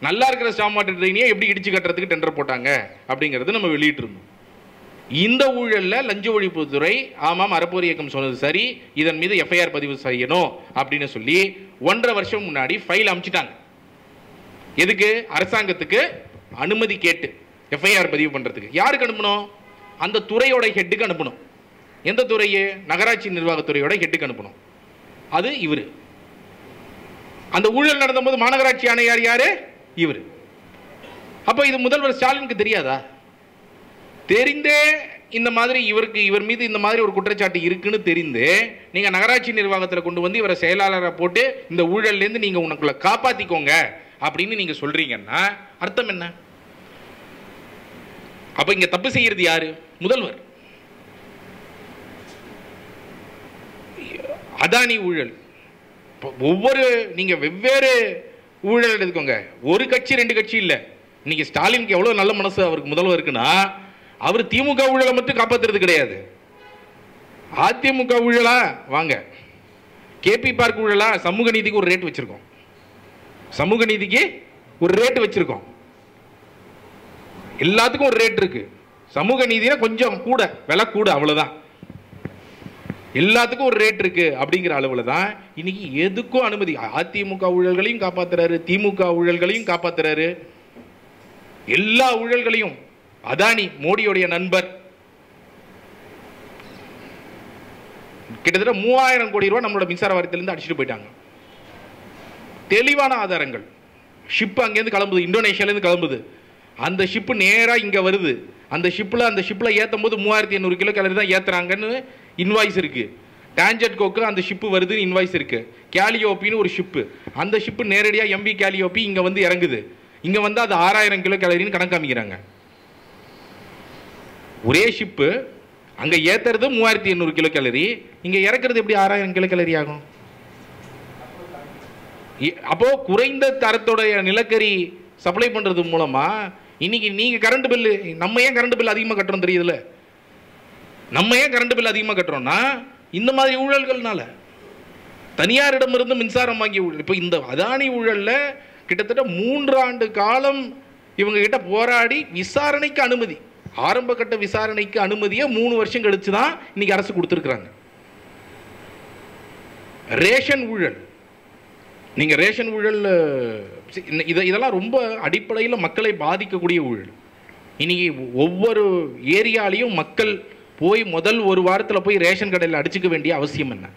நல்லா இருக்கிற ஸ்டாப் வாட்டர் ட்ரெயினையே எப்படி இடிச்சு கட்டுறதுக்கு டெண்டர் போட்டாங்க அப்படிங்கிறது நம்ம வெளியிட்டு இருந்தோம். இந்த ஊழலில் லஞ்ச ஒழிப்புத்துறை ஆமாம் அறப்போர் இயக்கம் சொன்னது சரி, இதன் மீது எஃப்ஐஆர் பதிவு செய்யணும் அப்படின்னு சொல்லி 1.5 வருஷம் முன்னாடி ஃபைல் அமைச்சிட்டாங்க. எதுக்கு? அரசாங்கத்துக்கு அனுமதி கேட்டு எஃப்ஐஆர் பதிவு பண்ணுறதுக்கு. யாருக்கு அனுப்பணும்? அந்த துறையோட ஹெட்டுக்கு அனுப்பணும். எந்த துறையே? நகராட்சி நிர்வாகத்துறையோட ஹெட்டுக்கு அனுப்பணும். அது இவர். அந்த ஊழல் நடந்தபோது மாநகராட்சி ஆணையார் யாரு? இவர். அப்போ இது முதல்வர் ஸ்டாலினுக்கு தெரியாதா? தெரிந்தே இந்த மாதிரி இவர் மீது இந்த மாதிரி ஒரு குற்றச்சாட்டு இருக்குன்னு தெரிந்து நீங்க நகராட்சி நிர்வாகத்தில் கொண்டு வந்து இவரை செயலாளராக போட்டு இந்த ஊழல்லேருந்து நீங்க உனக்குள்ள காப்பாத்திக்கோங்க அப்படின்னு நீங்க சொல்றீங்கன்னா அர்த்தம் என்ன? அப்ப இங்க தப்பு செய்யறது யாரு? முதல்வர். அதானி ஊழல், ஒவ்வொரு நீங்க வெவ்வேறு ஊழல் எடுத்துக்கோங்க. ஒரு கட்சி 2 கட்சி இல்ல. இன்னைக்கு ஸ்டாலினுக்கு எவ்வளவு நல்ல மனசு அவருக்கு முதல்வர் இருக்குன்னா, அவர் திமுக ஊழலை மட்டும் காப்பாத்துறது கிடையாது. அதிமுக ஊழலா வாங்க, கேபி பார்க் ஊழலா, சமூக நீதிக்கு ஒரு ரேட் வச்சிருக்கோம். சமூக நீதிக்கு ஒரு ரேட் வச்சிருக்கோம். எல்லாத்துக்கும் ஒரு ரேட் இருக்கு. சமூக நீதினா கொஞ்சம் கூட விலை கூட, அவ்வளவுதான். எல்லாத்துக்கும் ஒரு ரேட் இருக்கு. அப்படிங்கிற அளவுல தான் இன்னைக்கு எதுக்கும் அனுமதி. அதிமுக ஊழல்களையும் காப்பாத்துறாரு, திமுக ஊழல்களையும் காப்பாத்துறாரு, எல்லா ஊழல்களையும். அதானி மோடியுடைய நண்பர், கிட்டத்தட்ட 3000 கோடி ரூபாய் நம்மளோட மின்சார வாரியத்திலிருந்து அடிச்சுட்டு போயிட்டாங்க. தெளிவான ஆதாரங்கள். ஷிப் அங்கேருந்து கிளம்புது, இந்தோனேஷியாலேருந்து கிளம்புது. அந்த ஷிப்பு நேராக இங்கே வருது. அந்த ஷிப்பில் ஏற்றும் போது 3800 கிலோ கேலரி தான் ஏற்றுறாங்கன்னு இன்வாய்ஸ் இருக்கு. டான்ஜெட் கோக்கு அந்த ஷிப்பு வருதுன்னு இன்வாய்ஸ் இருக்கு. கேலியோப்பின்னு ஒரு ஷிப்பு, அந்த ஷிப்பு நேரடியாக எம்பி கேலியோப்பி இங்கே வந்து இறங்குது. இங்கே வந்து அது 6000 கிலோ கேலரின்னு கணக்கு காமிக்கிறாங்க. ஒரே ஷிப்பு அங்கே ஏற்றுறது 3800 கிலோ கேலரி, இங்கே இறக்குறது எப்படி 6000 கிலோ கேலரி ஆகும்? அப்போ குறைந்த தரத்துடைய நிலக்கரி சப்ளை பண்றது மூலமா இன்னைக்கு நீங்க கரண்ட் பில்லு, நம்ம ஏன் கரண்ட் பில் அதிகமாக கட்டுறோம் தெரியுதுல? நம்ம ஏன் கரண்ட் பில் அதிகமாக கட்டுறோம்னா இந்த மாதிரி ஊழல்கள்னால. தனியாரிடமிருந்து மின்சாரம் வாங்கி இப்போ இந்த அதானி ஊழல்ல கிட்டத்தட்ட 3 ஆண்டு காலம் இவங்க கிட்ட போராடி விசாரணைக்கு அனுமதி, ஆரம்ப கட்ட விசாரணைக்கு அனுமதியை 3 வருஷம் கழிச்சு தான் இன்னைக்கு அரசு கொடுத்துருக்குறாங்க. ரேஷன் ஊழல், நீங்க ரேஷன் ஊழல் இதெல்லாம் ரொம்ப அடிப்படையில் மக்களை பாதிக்கக்கூடிய ஊழல். இன்னைக்கு ஒவ்வொரு ஏரியாலையும் மக்கள் போய் முதல் 1 வாரத்தில் போய் ரேஷன் கடையில் அடிச்சுக்க வேண்டிய அவசியம் என்ன?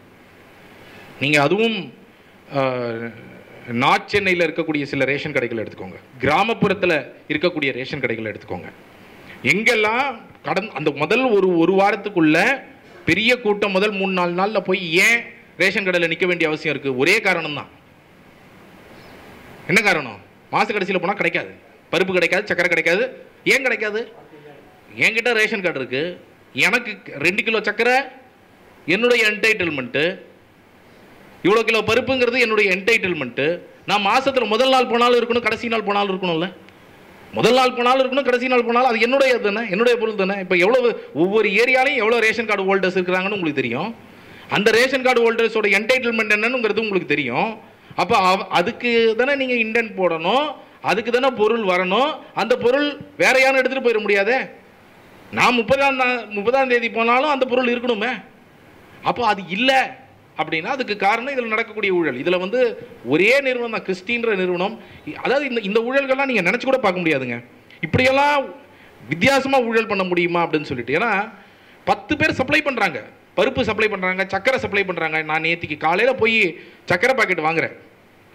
நீங்க அதுவும் நார்த் சென்னையில் இருக்கக்கூடிய சில ரேஷன் கடைகள் எடுத்துக்கோங்க, கிராமப்புறத்தில் இருக்கக்கூடிய ரேஷன் கடைகள் எடுத்துக்கோங்க. எங்கெல்லாம் அந்த முதல் ஒரு வாரத்துக்குள்ள பெரிய கூட்டம் முதல் 3-4 நாளில் போய் ஏன் ரேஷன் கடையில் நிற்க வேண்டிய அவசியம் இருக்கு? ஒரே காரணம் தான். என்ன காரணம்? மாச கடைசியில் போனால் கிடைக்காது, பருப்பு கிடைக்காது, சக்கரை கிடைக்காது. ஏன் கிடைக்காது? என்கிட்ட ரேஷன் கார்டு இருக்கு, எனக்கு 2 கிலோ சக்கரை என்னுடைய என்டைட்டில்மெண்ட்டு, இவ்வளோ கிலோ பருப்புங்கிறது என்னுடைய என்டைட்டில்மெண்ட்டு. நான் மாசத்தில் முதல் நாள் போனாலும் இருக்கணும், கடைசி நாள் போனாலும் இருக்கணும்ல. முதல் நாள் போனாலும் இருக்கணும், கடைசி நாள் போனாலும் அது என்னுடைய தானே, என்னுடைய பொருள் தானே. இப்போ எவ்வளவு ஒவ்வொரு ஏரியாலையும் எவ்வளோ ரேஷன் கார்டு ஹோல்டர்ஸ் இருக்கிறாங்கன்னு உங்களுக்கு தெரியும். அந்த ரேஷன் கார்டு ஹோல்டர்ஸோட என்டைட்டில்மெண்ட் என்னங்கிறது உங்களுக்கு தெரியும். அப்போ அதுக்கு தானே நீங்கள் இண்டென்ட் போடணும், அதுக்கு தானே பொருள் வரணும். அந்த பொருள் வேற யாரும் எடுத்துகிட்டு போயிட முடியாதே. நான் 30ஆம் தேதி போனாலும் அந்த பொருள் இருக்கணுமே. அப்போ அது இல்லை, அப்படின்னா அதுக்கு காரணம் இதில் நடக்கக்கூடிய ஊழல். இதில் வந்து ஒரே நிறுவனம் தான், கிறிஸ்டின்ற நிறுவனம். அதாவது இந்த ஊழல்கள்லாம் நீங்கள் நினச்சி கூட பார்க்க முடியாதுங்க. இப்படியெல்லாம் வித்தியாசமாக ஊழல் பண்ண முடியுமா அப்படின்னு சொல்லிட்டு. ஏன்னா 10 பேர் சப்ளை பண்ணுறாங்க, பருப்பு சப்ளை பண்ணுறாங்க, சக்கரை சப்ளை பண்ணுறாங்க. நான் நேற்றுக்கு காலையில் போய் சக்கரை பாக்கெட் வாங்குகிறேன்.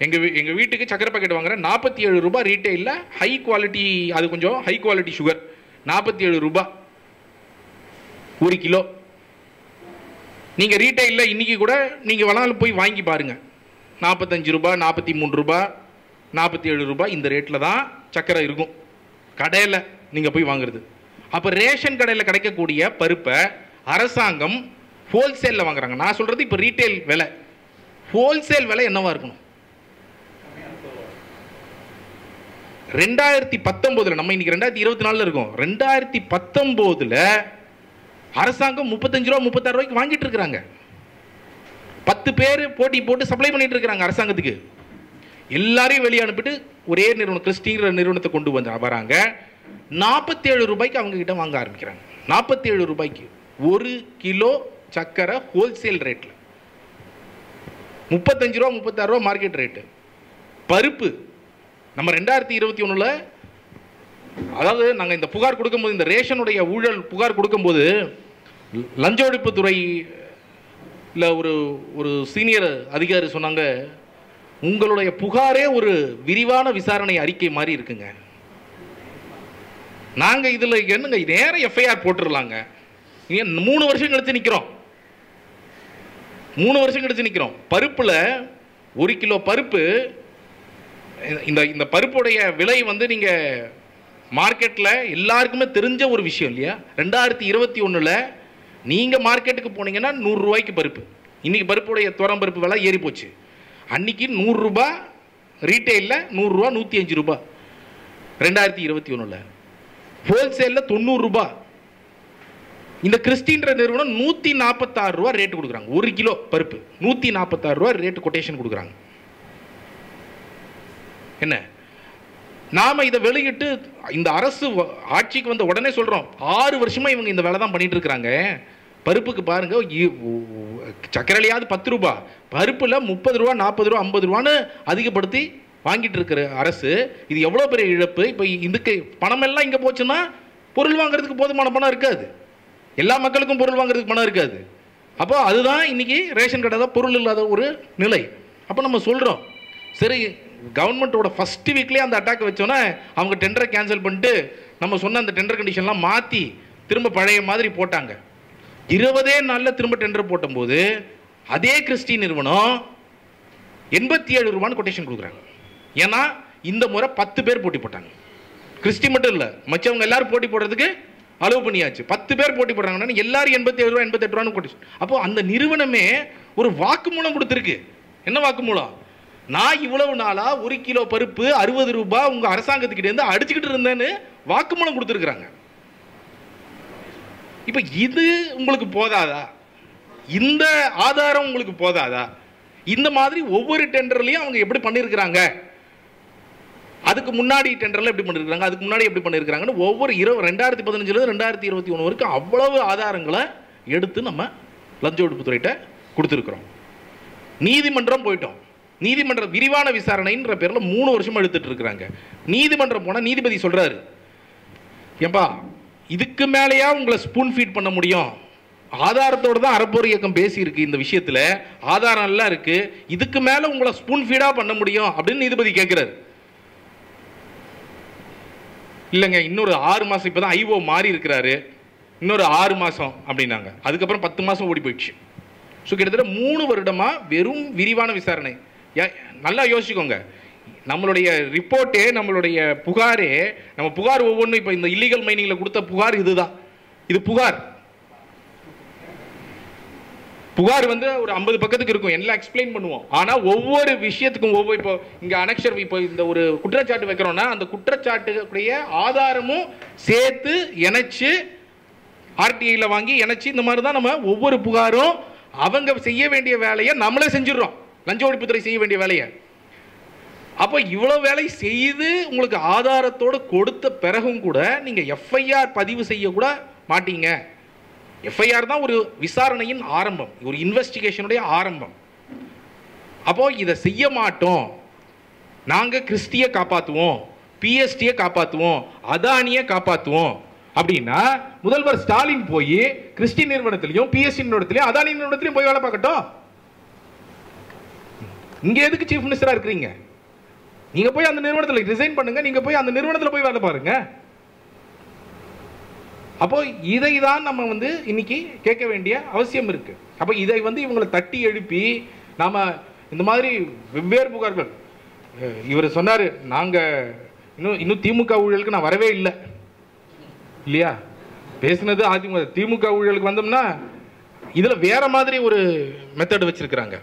எங்கள் வீட்டுக்கு சக்கரை பாக்கெட் வாங்குகிறேன். 47 ரூபாய் ரீட்டெயிலில். ஹை குவாலிட்டி, அது கொஞ்சம் ஹை குவாலிட்டி சுகர். 47 ரூபாய் 1 கிலோ. நீங்கள் ரீட்டெயிலில் இன்றைக்கி கூட நீங்கள் வேணாலும் போய் வாங்கி பாருங்கள். 45 ரூபாய், 43 ரூபாய், 47 ரூபாய் இந்த ரேட்டில் தான் சக்கரை இருக்கும் கடையில் நீங்கள் போய் வாங்குறது. அப்போ ரேஷன் கடையில் கிடைக்கக்கூடிய பருப்பை அரசாங்கம் ஹோல்சேலில் வாங்குறாங்க. நான் சொல்கிறது இப்போ ரீட்டெயில் விலை. ஹோல்சேல் விலை என்னவா இருக்கணும்? 2019 நம்ம இன்னைக்கு 2024 இருக்கோம். 2019 அரசாங்கம் 35 ரூபா 36 ரூபாய்க்கு வாங்கிட்டு இருக்கிறாங்க. 10 பேர் போட்டி போட்டு சப்ளை பண்ணிட்டு இருக்கிறாங்க அரசாங்கத்துக்கு. எல்லாரையும் வெளியே அனுப்பிட்டு ஒரே நிறுவனம், கிறிஸ்டின்ற நிறுவனத்தை கொண்டு வந்து வராங்க. 47 ரூபாய்க்கு அவங்க கிட்ட வாங்க ஆரம்பிக்கிறாங்க. 47 ரூபாய்க்கு 1 கிலோ சக்கரை ஹோல்சேல் ரேட்டில். 35 ரூபா 36 ரூபா மார்க்கெட் ரேட்டு. பருப்பு நம்ம 2021 அதாவது நாங்கள் இந்த புகார் கொடுக்கும்போது, இந்த ரேஷனுடைய ஊழல் புகார் கொடுக்கும்போது, லஞ்ச ஒழிப்புத்துறையில் ஒரு சீனியர் அதிகாரி சொன்னாங்க, உங்களுடைய புகாரே ஒரு விரிவான விசாரணை அறிக்கை மாதிரி இருக்குங்க. நாங்கள் இதில் என்னங்க நேரம் எஃப்ஐஆர் போட்டுடலாங்க. 3 வருஷம் கழிச்சு நிற்கிறோம். 3 வருஷம் கழிச்சு நிற்கிறோம். பருப்பில் 1 கிலோ பருப்பு, இந்த பருப்புடைய விலை வந்து நீங்கள் மார்க்கெட்டில் எல்லாருக்குமே தெரிஞ்ச ஒரு விஷயம் இல்லையா? 2021 நீங்கள் மார்க்கெட்டுக்கு போனீங்கன்னா 100 ரூபாய்க்கு பருப்பு. இன்றைக்கி பருப்புடைய துவரம் பருப்பு விலை ஏறி போச்சு. அன்றைக்கி 100 ரூபா ரீட்டெயிலில், 100 ரூபா 105 ரூபா 2021. ஹோல்சேலில் 90 ரூபா. இந்த கிறிஸ்டின்ற நிறுவனம் 146 ரூபா ரேட்டு கொடுக்குறாங்க. 1 கிலோ பருப்பு 146 ரூபா ரேட்டு கொட்டேஷன் கொடுக்குறாங்க. என்ன, நாம இதை வெளியிட்டு இந்த அரசு ஆட்சிக்கு வந்த உடனே சொல்றோம், 6 வருஷமா இவங்க இந்த வேலை தான் பண்ணிட்டு இருக்கிறாங்க. பருப்புக்கு பாருங்க, சக்கரையிலையாவது 10 ரூபா, பருப்புல 30 ரூபா 40 ரூபா 50 ரூபான்னு அதிகப்படுத்தி வாங்கிட்டு இருக்கிற அரசு. இது எவ்வளோ பெரிய இழப்பு. இப்போ இதுக்கு பணம் எல்லாம் இங்கே போச்சுன்னா பொருள் வாங்குறதுக்கு போதுமான பணம் இருக்காது. எல்லா மக்களுக்கும் பொருள் வாங்குறதுக்கு பணம் இருக்காது. அப்போ அதுதான் இன்னைக்கு ரேஷன் கடை தான் பொருள் இல்லாத ஒரு நிலை. அப்போ நம்ம சொல்கிறோம், சரி கவர்மெண்ட்டோட ஃபஸ்ட்டு வீக்லேயே அந்த அட்டாக் வச்சோன்னா அவங்க டெண்டரை கேன்சல் பண்ணிட்டு நம்ம சொன்ன அந்த டெண்டர் கண்டிஷன்லாம் மாற்றி திரும்ப பழைய மாதிரி போட்டாங்க. 20 நாளில் திரும்ப டெண்டர் போட்டும்போது அதே கிறிஸ்டி நிறுவனம் 87 ரூபான்னு கொட்டேஷன் கொடுக்குறாங்க. ஏன்னா இந்த முறை 10 பேர் போட்டி போட்டாங்க. கிறிஸ்டி மட்டும் இல்லை, மற்றவங்க எல்லாரும் போட்டி போடுறதுக்கு அலோவ் பண்ணியாச்சு. 10 பேர் போட்டி போடுறாங்கன்னா எல்லாரும் 87 ரூபா 88 ரூபான்னு கொட்டேஷன். அப்போ அந்த நிறுவனமே ஒரு வாக்குமூலம் கொடுத்துருக்கு. என்ன வாக்குமூலம்? நான் இவ்வளவு நாளா 1 கிலோ பருப்பு 60 ரூபாய் உங்க அரசாங்கத்துக்கிட்ட இருந்து அடிச்சுக்கிட்டு இருந்தேன்னு வாக்குமூலம் கொடுத்துருக்குறாங்க. இப்ப இது உங்களுக்கு போதாதா? இந்த ஆதாரம் உங்களுக்கு போதாதா? இந்த மாதிரி ஒவ்வொரு டெண்டர்லையும் அவங்க எப்படி பண்ணியிருக்கிறாங்க, அதுக்கு முன்னாடி டெண்டர்ல எப்படி பண்ணிருக்காங்க, அதுக்கு முன்னாடி எப்படி பண்ணிருக்காங்கன்னு ஒவ்வொரு 2015 2021 வரைக்கும் அவ்வளவு ஆதாரங்களை எடுத்து நம்ம லஞ்ச ஒழிப்புத்துறையிட்ட கொடுத்துருக்குறோம். நீதிமன்றம் போயிட்டோம். நீதிமன்ற விரிவான விசாரணைன்ற பேரில் 3 வருஷமா எடுத்துட்டு இருக்கிறாங்க. நீதிமன்றம் போனால் நீதிபதி சொல்றாரு, ஏன்பா இதுக்கு மேலேயா உங்களை ஸ்பூன் ஃபீட் பண்ண முடியும்? ஆதாரத்தோடு தான் அறப்போர் இயக்கம் பேசியிருக்கு. இந்த விஷயத்தில் ஆதாரம் எல்லாம் இருக்கு, இதுக்கு மேலே உங்களை ஸ்பூன் ஃபீடாக பண்ண முடியும் அப்படின்னு நீதிபதி கேட்குறாரு. இல்லைங்க, இன்னொரு 6 மாதம், இப்போ தான் ஐஓ மாறி இருக்கிறாரு, இன்னொரு 6 மாதம் அப்படின்னாங்க. அதுக்கப்புறம் 10 மாதம் ஓடி போயிடுச்சு. ஸோ கிட்டத்தட்ட 3 வருடமாக வெறும் விரிவான விசாரணை. நல்லா யோசிச்சுக்கோங்க, நம்மளுடைய ரிப்போர்ட்டே, நம்மளுடைய புகாரே, நம்ம புகார் ஒவ்வொன்றும் இப்போ இந்த இல்லீகல் மைனிங்கில் கொடுத்த புகார் இதுதான். இது புகார் வந்து ஒரு 50 பக்கத்துக்கு இருக்கும், எல்லாம் எக்ஸ்பிளைன் பண்ணுவோம். ஆனால் ஒவ்வொரு விஷயத்துக்கும் இப்போ இங்கே அனெக்ஷர், இப்போ இந்த ஒரு குற்றச்சாட்டு வைக்கிறோம்னா அந்த குற்றச்சாட்டுடைய ஆதாரமும் சேர்த்து இணைச்சு ஆர்டிஐயில் வாங்கி இணைச்சு இந்த மாதிரி தான் நம்ம ஒவ்வொரு புகாரும் அவங்க செய்ய வேண்டிய வேலையை நம்மளே செஞ்சிடறோம். லஞ்ச ஒழிப்புத்துறை செய்ய வேண்டிய வேலையை. அப்போ இவ்வளோ வேலை செய்து உங்களுக்கு ஆதாரத்தோடு கொடுத்த பிறகும் கூட நீங்கள் எஃப்ஐஆர் பதிவு செய்ய கூட மாட்டீங்க. எஃப்ஐஆர் தான் ஒரு விசாரணையின் ஆரம்பம், ஒரு இன்வெஸ்டிகேஷனுடைய ஆரம்பம். அப்போ இதை செய்ய மாட்டோம், நாங்கள் கிறிஸ்டியை காப்பாற்றுவோம், பிஎஸ்டியை காப்பாற்றுவோம், அதானியை காப்பாற்றுவோம் அப்படின்னா முதல்வர் ஸ்டாலின் போய் கிறிஸ்டி நிறுவனத்திலையும் பிஎஸ்டி நிறுவனத்திலையும் அதானி நிறுவனத்திலையும் போய் வேலை பார்க்கட்டும். இங்க எதுக்கு சீஃப் மினிஸ்டரா இருக்கிறீங்க? நீங்க போய் அந்த நிறுவனத்தில் ரிசைன் பண்ணுங்க, நீங்க போய் அந்த நிறுவனத்தில் போய் வேலை பாருங்க. அப்போ இதை தான் நம்ம வந்து இன்னைக்கு கேட்க வேண்டிய அவசியம் இருக்கு. அப்போ இதை வந்து இவங்களை தட்டி எழுப்பி நாம இந்த மாதிரி வெவ்வேறு புகார்கள், இவர் சொன்னாரு நாங்க இன்னும் திமுக ஊழலுக்கு நான் வரவே இல்லை இல்லையா, பேசினது அதிமுக. திமுக ஊழலுக்கு வந்தோம்னா இதுல வேற மாதிரி ஒரு மெத்தட் வச்சிருக்கிறாங்க.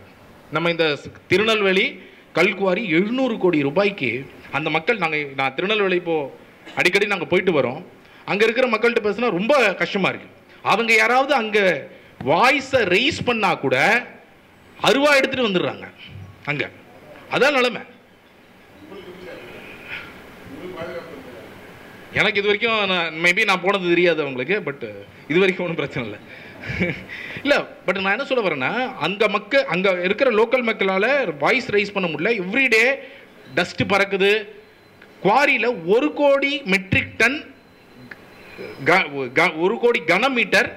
நம்ம இந்த திருநெல்வேலி கல்குவாரி 700 கோடி ரூபாய்க்கு அந்த மக்கள், நான் திருநெல்வேலி இப்போ அடிக்கடி நாங்கள் போயிட்டு வரோம், அங்கே இருக்கிற மக்கள்கிட்ட பேசினா ரொம்ப கஷ்டமாக இருக்கு. அவங்க யாராவது அங்கே வாய்ஸை ரைஸ் பண்ணா கூட அருவா எடுத்துட்டு வந்துடுறாங்க அங்கே. அதான் நிலைமை. எனக்கு இது வரைக்கும் மேபி நான் போனது தெரியாது அவங்களுக்கு, பட் இது வரைக்கும் ஒன்றும் பிரச்சனை இல்லை இல்லை. பட் நான் என்ன சொல்ல வரேன்னா, அங்கே இருக்கிற லோக்கல் மக்களால் வாய்ஸ் ரைஸ் பண்ண முடியல. எவ்ரிடே டஸ்ட் பறக்குது. குவாரியில் 1 கோடி மெட்ரிக் டன் 1 கோடி கனமீட்டர்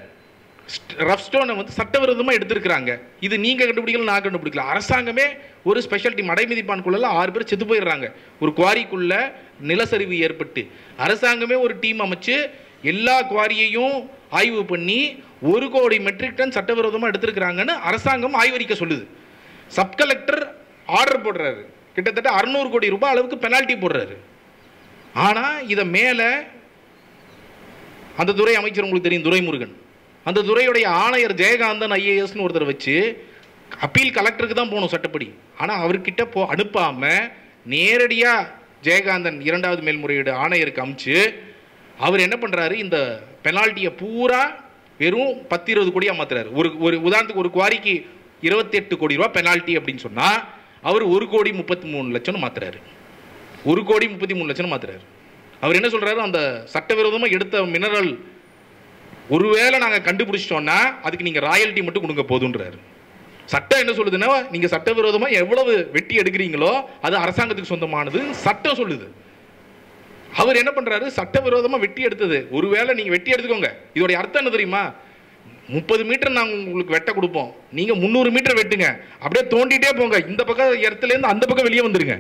ரஃப் ஸ்டோனை வந்து சட்டவிரோதமாக எடுத்திருக்கிறாங்க. இது நீங்கள் கண்டுபிடிக்கல, நான் கண்டுபிடிக்கல. அரசாங்கமே ஒரு ஸ்பெஷல் டீம், அடைமதிப்பான்குள்ள 6 பேர் செத்து போயிடுறாங்க ஒரு குவாரிக்குள்ள நிலச்சரிவு ஏற்பட்டு. அரசாங்கமே ஒரு டீம் அமைச்சு எல்லா குவாரியையும் ஆய்வு பண்ணி 1 கோடி மெட்ரிக் டன் சட்டவிரோதமாக எடுத்திருக்கிறாங்கன்னு அரசாங்கம் ஆய்வறிக்கை சொல்லுது. சப் கலெக்டர் ஆர்டர் போடுறாரு, கிட்டத்தட்ட 600 கோடி ரூபாய் அளவுக்கு பெனால்ட்டி போடுறாரு. ஆனால் இதை மேலே அந்த துறை அமைச்சர் உங்களுக்கு தெரியும், துரைமுருகன், அந்த துறையுடைய ஆணையர் ஜெயகாந்தன் ஐஏஎஸ்னு ஒருத்தர் வச்சு அப்பீல் கலெக்டருக்கு தான் போகணும் சட்டப்படி. ஆனால் அவர்கிட்ட அனுப்பாமல் நேரடியாக ஜெயகாந்தன் 2வது மேல்முறையீடு ஆணையருக்கு அமிச்சு அவர் என்ன பண்ணுறாரு, இந்த பெனால்ட்டியை பூரா வெறும் 10-20 கோடியாக மாற்றுறாரு. ஒரு உதாரணத்துக்கு ஒரு குவாரிக்கு 28 கோடி ரூபா பெனால்ட்டி அப்படின்னு சொன்னால் அவர் 1 கோடி 33 லட்சம்னு மாற்றுறாரு. 1 கோடி 33 லட்சம்னு மாற்றுறாரு. அவர் என்ன சொல்கிறாரு, அந்த சட்டவிரோதமாக எடுத்த மினரல் ஒருவேளை நாங்கள் கண்டுபிடிச்சிட்டோம்னா அதுக்கு நீங்கள் ராயல்ட்டி மட்டும் கொடுங்க போதுன்றாரு. சட்டம் என்ன சொல்லுதுன்னா, நீங்கள் சட்டவிரோதமாக எவ்வளவு வெட்டி எடுக்கிறீங்களோ அது அரசாங்கத்துக்கு சொந்தமானது சட்டம் சொல்லுது. அவர் என்ன பண்ணுறாரு, சட்டவிரோதமாக வெட்டி எடுத்தது ஒருவேளை நீங்கள் வெட்டி எடுத்துக்கோங்க. இதோடைய அர்த்தம் என்ன தெரியுமா, 30 மீட்டர் நாங்கள் உங்களுக்கு வெட்ட கொடுப்போம், நீங்கள் 300 மீட்டர் வெட்டுங்க, அப்படியே தோண்டிகிட்டே போங்க, இந்த பக்கம் இடத்துலேருந்து அந்த பக்கம் வெளியே வந்துடுங்க,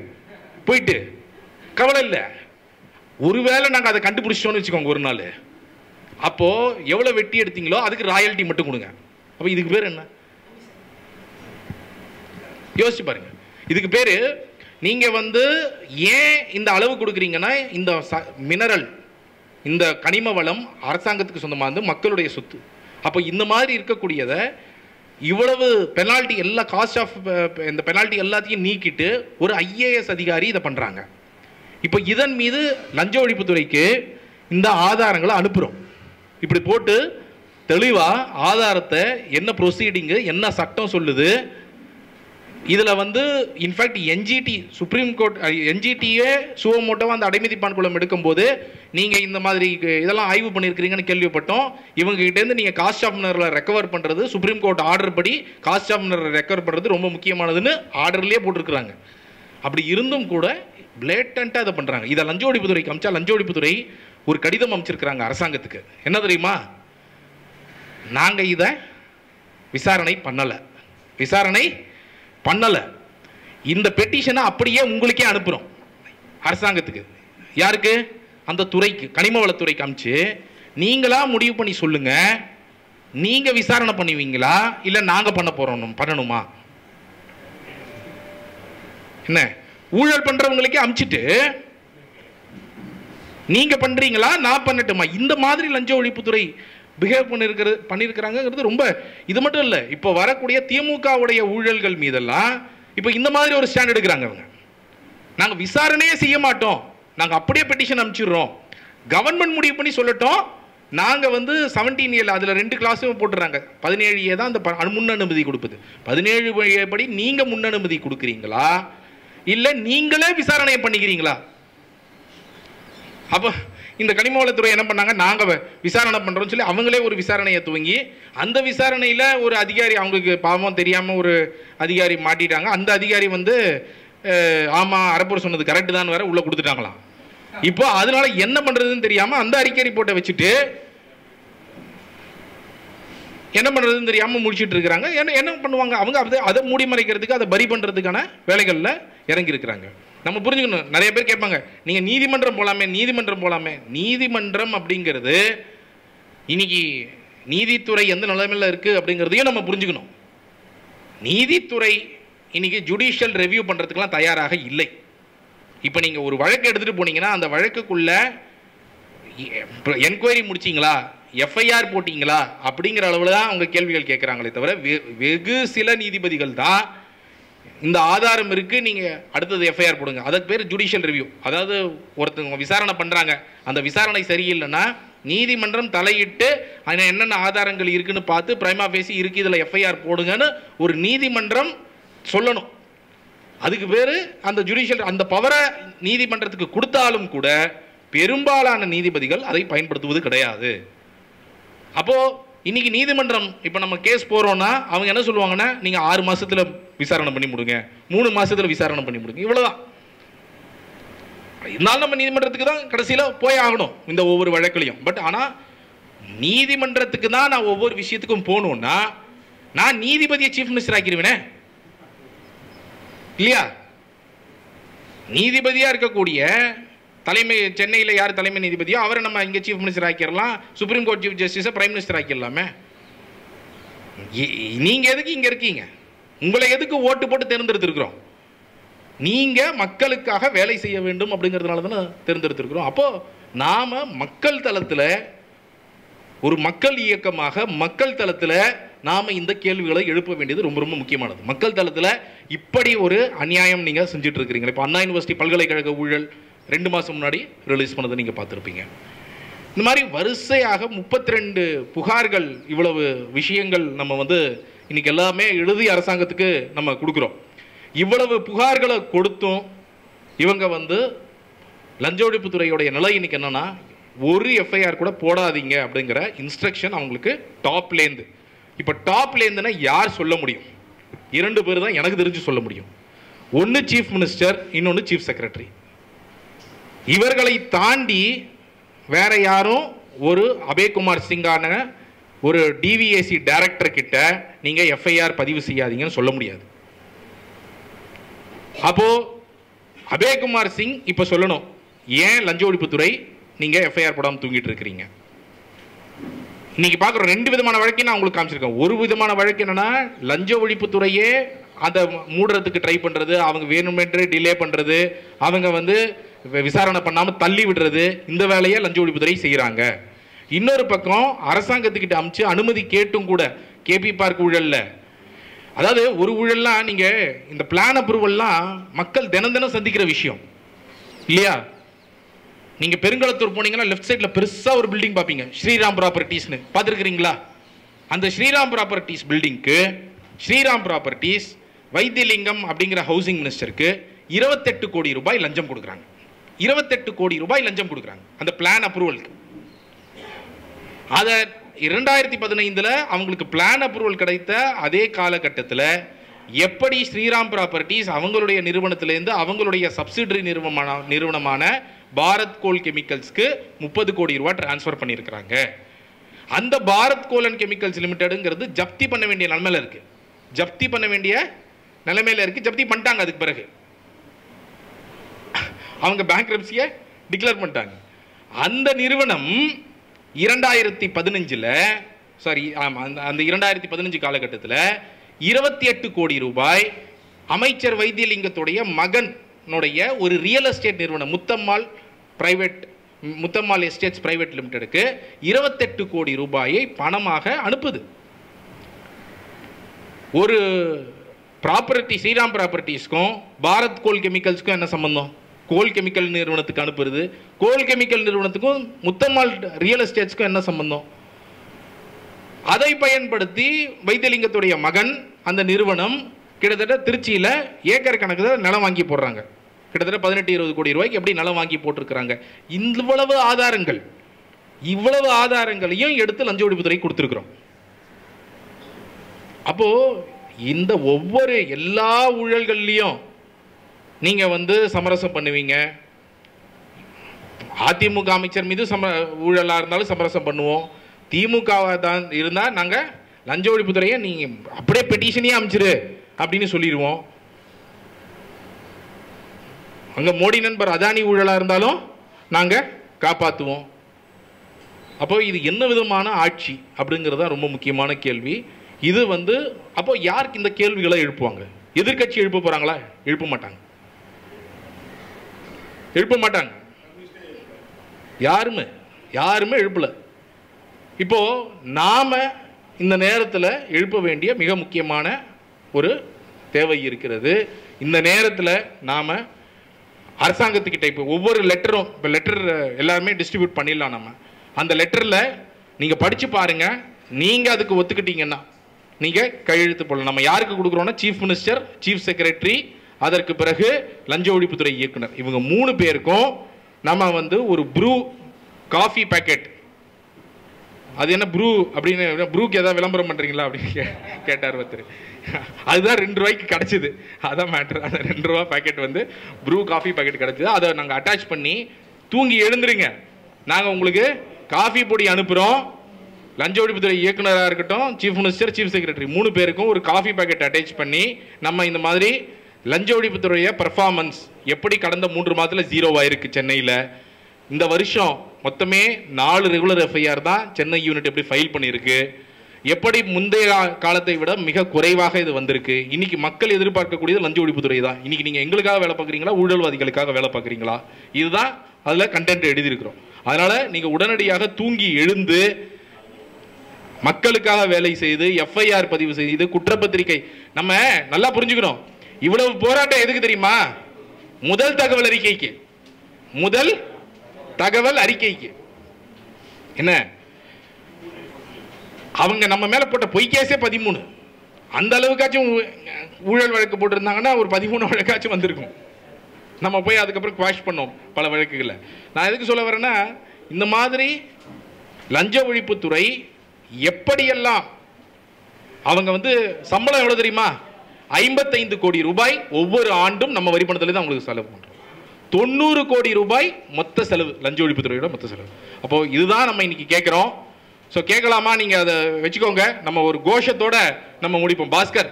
போயிட்டு கவலை இல்லை. ஒருவேளை நாங்கள் அதை கண்டுபிடிச்சிட்டோன்னு வச்சுக்கோங்க ஒரு நாள், அப்போது எவ்வளோ வெட்டி எடுத்தீங்களோ அதுக்கு ராயல்ட்டி மட்டும் கொடுங்க. அப்போ இதுக்கு பேர் என்ன யோசிச்சு பாருங்க. இதுக்கு பேர் நீங்கள் வந்து ஏன் இந்த அளவு கொடுக்குறீங்கன்னா, இந்த மினரல், இந்த கனிம வளம் அரசாங்கத்துக்கு சொந்தமானது, மக்களுடைய சொத்து. அப்போ இந்த மாதிரி இருக்கக்கூடியதை இவ்வளவு பெனால்ட்டி, எல்லா காஸ்ட் ஆஃப் இந்த பெனால்ட்டி எல்லாத்தையும் நீக்கிட்டு ஒரு ஐஏஎஸ் அதிகாரி இதை பண்ணுறாங்க. இப்போ இதன் மீது லஞ்ச ஒழிப்புத்துறைக்கு இந்த ஆதாரங்களை அனுப்புகிறோம். இப்படி போட்டு தெளிவாக ஆதாரத்தை, என்ன ப்ரொசீடிங்கு, என்ன சட்டம் சொல்லுது, இதில் வந்து இன்ஃபேக்ட் என்ஜிடி, சுப்ரீம் கோர்ட் என்ஜிடியே சுவமோட்டோவாக அந்த அடைமதிப்பான் குளம் எடுக்கும்போது நீங்கள் இந்த மாதிரி இதெல்லாம் ஆய்வு பண்ணியிருக்கிறீங்கன்னு கேள்விப்பட்டோம். இவங்ககிட்டேருந்து நீங்கள் காஸ்ட் ஆஃப் மினரலை ரெக்கவர் பண்ணுறது, சுப்ரீம் கோர்ட் ஆர்டர் படி காஸ்ட் ஆஃப் மினரலை ரெக்கவர் பண்ணுறது ரொம்ப முக்கியமானதுன்னு ஆர்டர்லேயே போட்டிருக்கிறாங்க. அப்படி இருந்தும் கூட பிளேட்டண்ட்டாக இதை பண்ணுறாங்க. இதை லஞ்ச ஒழிப்புத்துறைக்கு அமிச்சா லஞ்ச ஒழிப்புத்துறை ஒரு கடிதம் அமைச்சிருக்கிறாங்க அரசாங்கத்துக்கு. என்ன தெரியுமா, நாங்கள் இதை விசாரணை பண்ணலை, இந்த பெட்டிஷனை அப்படியே உங்களுக்கே அனுப்புகிறோம் அரசாங்கத்துக்கு. யாருக்கு, அந்த துறைக்கு, கனிம வளத்துறைக்கு அமிச்சு நீங்களா முடிவு பண்ணி சொல்லுங்க, நீங்க விசாரணை பண்ணுவீங்களா இல்லை நாங்கள் பண்ணணுமா? என்ன ஊழல் பண்றவங்களுக்கே அமிச்சிட்டு நீங்க பண்றீங்களா நான் பண்ணட்டுமா? இந்த மாதிரி லஞ்ச ஒழிப்புத்துறை பிஹேவ் பண்ணியிருக்கிறாங்கிறது ரொம்ப. இது மட்டும் இல்லை, இப்போ வரக்கூடிய திமுகவுடைய ஊழல்கள் மீதெல்லாம் இப்போ இந்த மாதிரி ஒரு ஸ்டாண்ட் எடுக்கிறாங்க அவங்க. நாங்கள் விசாரணையே செய்ய மாட்டோம், நாங்கள் அப்படியே பெட்டிஷன் அனுப்பிச்சிடுறோம், கவர்மெண்ட் முடிவு பண்ணி சொல்லட்டும், நாங்கள் வந்து 17A அதில் 2 கிளாஸும் போட்டுறாங்க. 17A தான் அந்த முன் அனுமதி கொடுப்பது. 17A படி நீங்கள் முன் அனுமதி கொடுக்குறீங்களா இல்லை நீங்களே விசாரணையை பண்ணிக்கிறீங்களா? அப்போ இந்த கனிம வளத்துறை என்ன பண்ணாங்க, நாங்கள் விசாரணை பண்ணுறோம்னு சொல்லி அவங்களே ஒரு விசாரணையை துவங்கி அந்த விசாரணையில் ஒரு அதிகாரி, அவங்களுக்கு பாவம் தெரியாமல் ஒரு அதிகாரி மாட்டிட்டாங்க. அந்த அதிகாரி வந்து ஆமாம் அரப்பூர் சொன்னது கரெக்டு தான் வேற உள்ளே கொடுத்துட்டாங்களாம். இப்போ அதனால என்ன பண்ணுறதுன்னு தெரியாமல் அந்த அறிக்கை ரிப்போர்ட்டை வச்சுட்டு என்ன பண்ணுறதுன்னு தெரியாமல் முடிச்சுட்டு இருக்கிறாங்க. என்ன பண்ணுவாங்க அவங்க, அதை மூடி மறைக்கிறதுக்கு, அதை பரி பண்ணுறதுக்கான வேலைகளில் இறங்கி இருக்கிறாங்க. நம்ம புரிஞ்சுக்கணும். நிறைய பேர் கேட்பாங்க, நீங்கள் நீதிமன்றம் போகலாமே, நீதிமன்றம் போகலாமே. நீதிமன்றம் அப்படிங்கிறது இன்னைக்கு நீதித்துறை எந்த நிலைமையில் இருக்குது அப்படிங்கிறதையும் நம்ம புரிஞ்சுக்கணும். நீதித்துறை இன்னைக்கு ஜுடிஷியல் ரெவ்யூ பண்ணுறதுக்கெல்லாம் தயாராக இல்லை. இப்போ நீங்கள் ஒரு வழக்கு எடுத்துகிட்டு போனீங்கன்னா அந்த வழக்குக்குள்ள என்கொயரி முடிச்சிங்களா, எஃப்ஐஆர் போட்டிங்களா அப்படிங்கிற அளவில் தான் அவங்க கேள்விகள் கேட்குறாங்களே தவிர வெகு சில நீதிபதிகள் தான் இந்த ஆதாரம் இருக்குது, நீங்கள் அடுத்தது எஃப்ஐஆர் போடுங்க. அதுக்கு பேர் ஜுடிஷியல் ரிவ்யூ. அதாவது ஒருத்தவங்க விசாரணை பண்ணுறாங்க, அந்த விசாரணை சரியில்லைன்னா நீதிமன்றம் தலையிட்டு என்னென்ன ஆதாரங்கள் இருக்குன்னு பார்த்து பிரைமா ஃபேசி இருக்குது, இதில் எஃப்ஐஆர் போடுங்கன்னு ஒரு நீதிமன்றம் சொல்லணும். அதுக்கு பேர் அந்த ஜுடிஷியல். அந்த பவரை நீதிமன்றத்துக்கு கொடுத்தாலும் கூட பெரும்பாலான நீதிபதிகள் அதை பயன்படுத்துவது கிடையாது. அப்போது இன்னைக்கு நீதிமன்றம் இப்போ நம்ம கேஸ் போகிறோன்னா அவங்க என்ன சொல்லுவாங்கன்னா, நீங்கள் 6 மாதத்தில் விசாரணை பண்ணி முடிங்க, 3 மாதத்தில் விசாரணை பண்ணி முடிங்க, இவ்வளோதான். இருந்தாலும் நம்ம நீதிமன்றத்துக்கு தான் கடைசியில் போய் ஆகணும் இந்த ஒவ்வொரு வழக்குலையும். பட் ஆனால் நீதிமன்றத்துக்கு தான் நான் ஒவ்வொரு விஷயத்துக்கும் போகணுன்னா நான் நீதிபதியை சீஃப் மினிஸ்டர் ஆக்கிடுவேனே இல்லையா? நீதிபதியாக இருக்கக்கூடிய தலைமை, சென்னையில் யார் தலைமை நீதிபதியோ அவரை நம்ம இங்கே சீஃப் மினிஸ்டர் ஆக்கிடலாம், சுப்ரீம் கோர்ட் சீஃப் ஜஸ்டிஸை பிரைம் மினிஸ்டர் ஆக்கிடலாமே. நீங்கள் எதுக்கு இங்கே இருக்கீங்க? உங்களை எதுக்கு ஓட்டு போட்டு தேர்ந்தெடுத்திருக்கிறோம்? நீங்கள் மக்களுக்காக வேலை செய்ய வேண்டும் அப்படிங்கிறதுனால தானே தேர்ந்தெடுத்திருக்கிறோம். அப்போது நாம் மக்கள் தளத்தில் ஒரு மக்கள் இயக்கமாக மக்கள் தளத்தில் நாம் இந்த கேள்விகளை எழுப்ப வேண்டியது ரொம்ப ரொம்ப முக்கியமானது. மக்கள் தளத்தில் இப்படி ஒரு அநியாயம் நீங்கள் செஞ்சுட்டு இருக்கிறீங்க. இப்போ அண்ணா யூனிவர்சிட்டி பல்கலைக்கழக ஊழல் 2 மாதம் முன்னாடி ரிலீஸ் பண்ணதை நீங்கள் பார்த்துருப்பீங்க. இந்த மாதிரி வரிசையாக 32 புகார்கள், இவ்வளவு விஷயங்கள் நம்ம வந்து இன்னைக்கு எல்லாமே எழுதி அரசாங்கத்துக்கு நம்ம கொடுக்குறோம். இவ்வளவு புகார்களை கொடுத்தும் இவங்க வந்து லஞ்ச ஒழிப்புத்துறையுடைய நிலை இன்னைக்கு என்னன்னா, ஒரு எஃப்ஐஆர் கூட போடாதீங்க அப்படிங்கிற இன்ஸ்ட்ரக்ஷன் அவங்களுக்கு டாப்லேருந்து. இப்போ டாப்லேருந்துன்னா யார் சொல்ல முடியும்? 2 பேர் தான் எனக்கு தெரிஞ்சு சொல்ல முடியும். ஒன்று சீஃப் மினிஸ்டர், இன்னொன்று சீஃப் செக்ரட்டரி. இவர்களை தாண்டி வேற யாரும் ஒரு அபய்குமார் சிங்கான ஒரு டிவிஎஸ்சி டைரக்டர் கிட்ட நீங்க எஃப்ஐஆர் பதிவு செய்யாதீங்கன்னு சொல்ல முடியாது. அப்போ அபய்குமார் சிங் இப்ப சொல்லணும், ஏன் லஞ்ச ஒழிப்புத்துறை நீங்க எஃப்ஐஆர் போடாமல் தூங்கிட்டு இருக்கிறீங்க? இன்னைக்கு பார்க்குறோம் 2 விதமான வழக்கு நான் உங்களுக்கு காமிச்சிருக்கேன். ஒரு விதமான வழக்கு என்னன்னா, லஞ்ச ஒழிப்புத்துறையே அதை மூடுறதுக்கு ட்ரை பண்ணுறது, அவங்க வேணுமென்றே டிலே பண்ணுறது, அவங்க வந்து விசாரணை பண்ணாமல் தள்ளி விடுறது, இந்த வேலையை லஞ்ச ஒழிப்புத்துறை செய்கிறாங்க. இன்னொரு பக்கம் அரசாங்கத்துக்கிட்ட அமைச்சு அனுமதி கேட்டும் கூட கேபி பார்க் ஊழலில், அதாவது ஒரு ஊழல்லாம் நீங்கள் இந்த பிளான் அப்ரூவல்லாம் மக்கள் தினம் தினம் சந்திக்கிற விஷயம் இல்லையா? நீங்கள் பெருங்களத்தூர் போனீங்கன்னா லெஃப்ட் சைடில் பெருசாக ஒரு பில்டிங் பார்ப்பீங்க, ஸ்ரீராம் ப்ராப்பர்ட்டிஸ்னு பார்த்துருக்குறீங்களா? அந்த ஸ்ரீராம் ப்ராப்பர்ட்டிஸ் பில்டிங்க்கு ஸ்ரீராம் ப்ராப்பர்ட்டிஸ் வைத்தியலிங்கம் அப்படிங்கிற ஹவுசிங் மினிஸ்டருக்கு 28 கோடி ரூபாய் லஞ்சம் கொடுக்குறாங்க. 28 கோடி ரூபாய் லஞ்சம் கொடுக்குறாங்க அந்த பிளான் அப்ரூவலுக்கு. அதை 2015 அவங்களுக்கு பிளான் அப்ரூவல் கிடைத்த அதே காலகட்டத்தில் எப்படி ஸ்ரீராம் ப்ராப்பர்ட்டிஸ் அவங்களுடைய நிறுவனத்திலேருந்து அவங்களுடைய சப்சிடரி நிறுவனமான பாரத் கோல் கெமிக்கல்ஸ்க்கு 30 கோடி ரூபாய் டிரான்ஸ்ஃபர் பண்ணியிருக்கிறாங்க. அந்த பாரத் கோல் அண்ட் கெமிக்கல்ஸ் லிமிடெடுங்கிறது ஜப்தி பண்ண வேண்டிய நிலைமையில இருக்கு. ஜப்தி பண்ண வேண்டிய நிலைமையில இருக்கு. ஜப்தி பண்ணிட்டாங்க. அதுக்கு பிறகு அவங்க பேங்க்ரப்சியை டிக்ளேர் பண்ணிட்டாங்க. அந்த நிறுவனம் 2015 சாரி அந்த 2015 காலகட்டத்தில் 28 கோடி ரூபாய் அமைச்சர் வைத்தியலிங்கத்துடைய மகனுடைய ஒரு ரியல் எஸ்டேட் நிறுவனம் முத்தம்மாள் எஸ்டேட்ஸ் பிரைவேட் லிமிடெடுக்கு 28 கோடி ரூபாயை பணமாக அனுப்புது. ஒரு ப்ராப்பர்ட்டி ஸ்ரீராம் ப்ராப்பர்ட்டிஸ்க்கும் பாரத் கோல் கெமிக்கல்ஸ்க்கும் என்ன சம்பந்தம்? கோல் கெமிக்கல் நிறுவனத்துக்கு அனுப்புறது, கோல் கெமிக்கல் நிறுவனத்துக்கும் முத்தம்மாள் ரியல் எஸ்டேட்ஸ்க்கும் என்ன சம்பந்தம்? அதை பயன்படுத்தி வைத்தியலிங்கத்துடைய மகன் அந்த நிறுவனம் கிட்டத்தட்ட திருச்சியில் ஏக்கர் கணக்கில் நிலம் வாங்கி போடுறாங்க. கிட்டத்தட்ட 18-20 கோடி ரூபாய்க்கு எப்படி நிலம் வாங்கி போட்டிருக்கிறாங்க. இவ்வளவு ஆதாரங்களையும் எடுத்து லஞ்ச ஒழிப்புத்துறை கொடுத்துருக்குறோம். அப்போ இந்த ஒவ்வொரு எல்லா ஊழல்கள்லையும் நீங்க சமரசம் பண்ணுவீங்க. அதிமுக அமைச்சர் மீது ஊழலா இருந்தாலும் சமரசம் பண்ணுவோம். திமுக தான் இருந்தா நாங்க லஞ்ச ஒழிப்புத்துறையை நீங்க அப்படியே பெட்டிஷனே அமைச்சிரு அப்படின்னு சொல்லிடுவோம். அங்க மோடி நண்பர் அதானி ஊழலா இருந்தாலும் நாங்க காப்பாற்றுவோம். அப்போ இது என்ன விதமான ஆட்சி அப்படிங்கிறது தான் ரொம்ப முக்கியமான கேள்வி. இது அப்போ யாருக்கு இந்த கேள்விகளை எழுப்புவாங்க? எதிர்கட்சி எழுப்ப போறாங்களா? எழுப்ப மாட்டாங்க. யாருமே எழுப்பல. இப்போ நாம இந்த நேரத்தில் எழுப்ப வேண்டிய மிக முக்கியமான ஒரு தேவை இருக்கிறது. இந்த நேரத்தில் நாம அரசாங்கத்துக்கிட்ட இப்போ ஒவ்வொரு லெட்டரும் இப்போ லெட்டர் எல்லாருமே டிஸ்ட்ரிபியூட் பண்ணிடலாம். நம்ம அந்த லெட்டரில் நீங்கள் படித்து பாருங்க. நீங்கள் அதுக்கு ஒத்துக்கிட்டீங்கன்னா நீங்கள் கையெழுத்து போடலாம். நம்ம யாருக்கு கொடுக்குறோன்னா சீஃப் மினிஸ்டர், சீஃப் செக்ரட்டரி, அதற்கு பிறகு லஞ்ச ஒழிப்புத்துறை இயக்குனர், இவங்க 3 பேருக்கும் நம்ம ஒரு ப்ரூ காஃபி பேக்கெட், அது என்ன ப்ரூ அப்படின்னு, ப்ரூக்கு ஏதாவது விளம்பரம் பண்ணுறீங்களா அப்படின்னு கேட்டார் ஒருத்தர். அதுதான் 2 ரூபாய்க்கு கிடச்சிது. அதான் மேட்ரு. அந்த 2 ரூபா பேக்கெட் ப்ரூ காஃபி பேக்கெட் கிடச்சிது. அதை நாங்கள் அட்டாச் பண்ணி தூங்கி எழுந்துருங்க, நாங்கள் உங்களுக்கு காஃபி பொடி அனுப்புகிறோம். லஞ்ச ஒழிப்புத்துறை இயக்குனராக இருக்கட்டும், சீஃப் மினிஸ்டர், சீஃப் செக்ரட்டரி 3 பேருக்கும் ஒரு காஃபி பேக்கெட் அட்டாச் பண்ணி நம்ம இந்த மாதிரி லஞ்ச ஒழிப்புத்துறைய பெர்ஃபார்மன்ஸ் எப்படி கடந்த 3 மாதத்தில் 0 ஆயிருக்கு சென்னையில். இந்த வருஷம் மொத்தமே 4 ரெகுலர் எஃப்ஐஆர் தான் சென்னை யூனிட் எப்படி ஃபைல் பண்ணியிருக்கு. எப்படி முந்தைய காலத்தை விட மிக குறைவாக இது வந்திருக்கு. இன்னைக்கு மக்கள் எதிர்பார்க்கக்கூடியது லஞ்ச ஒழிப்புத்துறை தான். இன்னைக்கு நீங்கள் எங்களுக்காக வேலை பார்க்குறீங்களா, ஊழல்வாதிகளுக்காக வேலை பார்க்குறீங்களா? இதுதான் அதில் கண்டென்ட் எழுதியிருக்கிறோம். அதனால நீங்கள் உடனடியாக தூங்கி எழுந்து மக்களுக்காக வேலை செய்து எஃப்ஐஆர் பதிவு செய்து குற்றப்பத்திரிகை, நம்ம நல்லா புரிஞ்சுக்கணும். இவ்வளவு போராட்டம் எதுக்கு தெரியுமா? முதல் தகவல் அறிக்கைக்கு என்ன அவங்க நம்ம மேல போட்ட பொய் கேஸே 13. அந்த அளவுக்காச்சும் ஊழல் வழக்கு போட்டிருந்தாங்கன்னா ஒரு 13 வழக்காச்சும் வந்திருக்கும். நம்ம போய் அதுக்கப்புறம் குவாஷ் பண்ணோம் பல வழக்குகளை. நான் எதுக்கு சொல்ல வரேன்னா, இந்த மாதிரி லஞ்ச ஒழிப்புத்துறை எப்படியெல்லாம் அவங்க சம்பளம் எவ்வளவு தெரியுமா? 55 கோடி ரூபாய் ஒவ்வொரு ஆண்டும் நம்ம வரி பணத்துல தான் அவங்களுக்கு செலவு பண்றோம். 90 கோடி ரூபாய் மொத்த செலவு, லஞ்ச ஒழிப்புத்துறையோட மொத்த செலவு. அப்போ இதுதான் நம்ம இன்னைக்கு கேட்கிறோம். ஸோ கேட்கலாமா? நீங்க அதை வச்சுக்கோங்க. நம்ம ஒரு கோஷத்தோட நம்ம முடிப்போம். பாஸ்கர்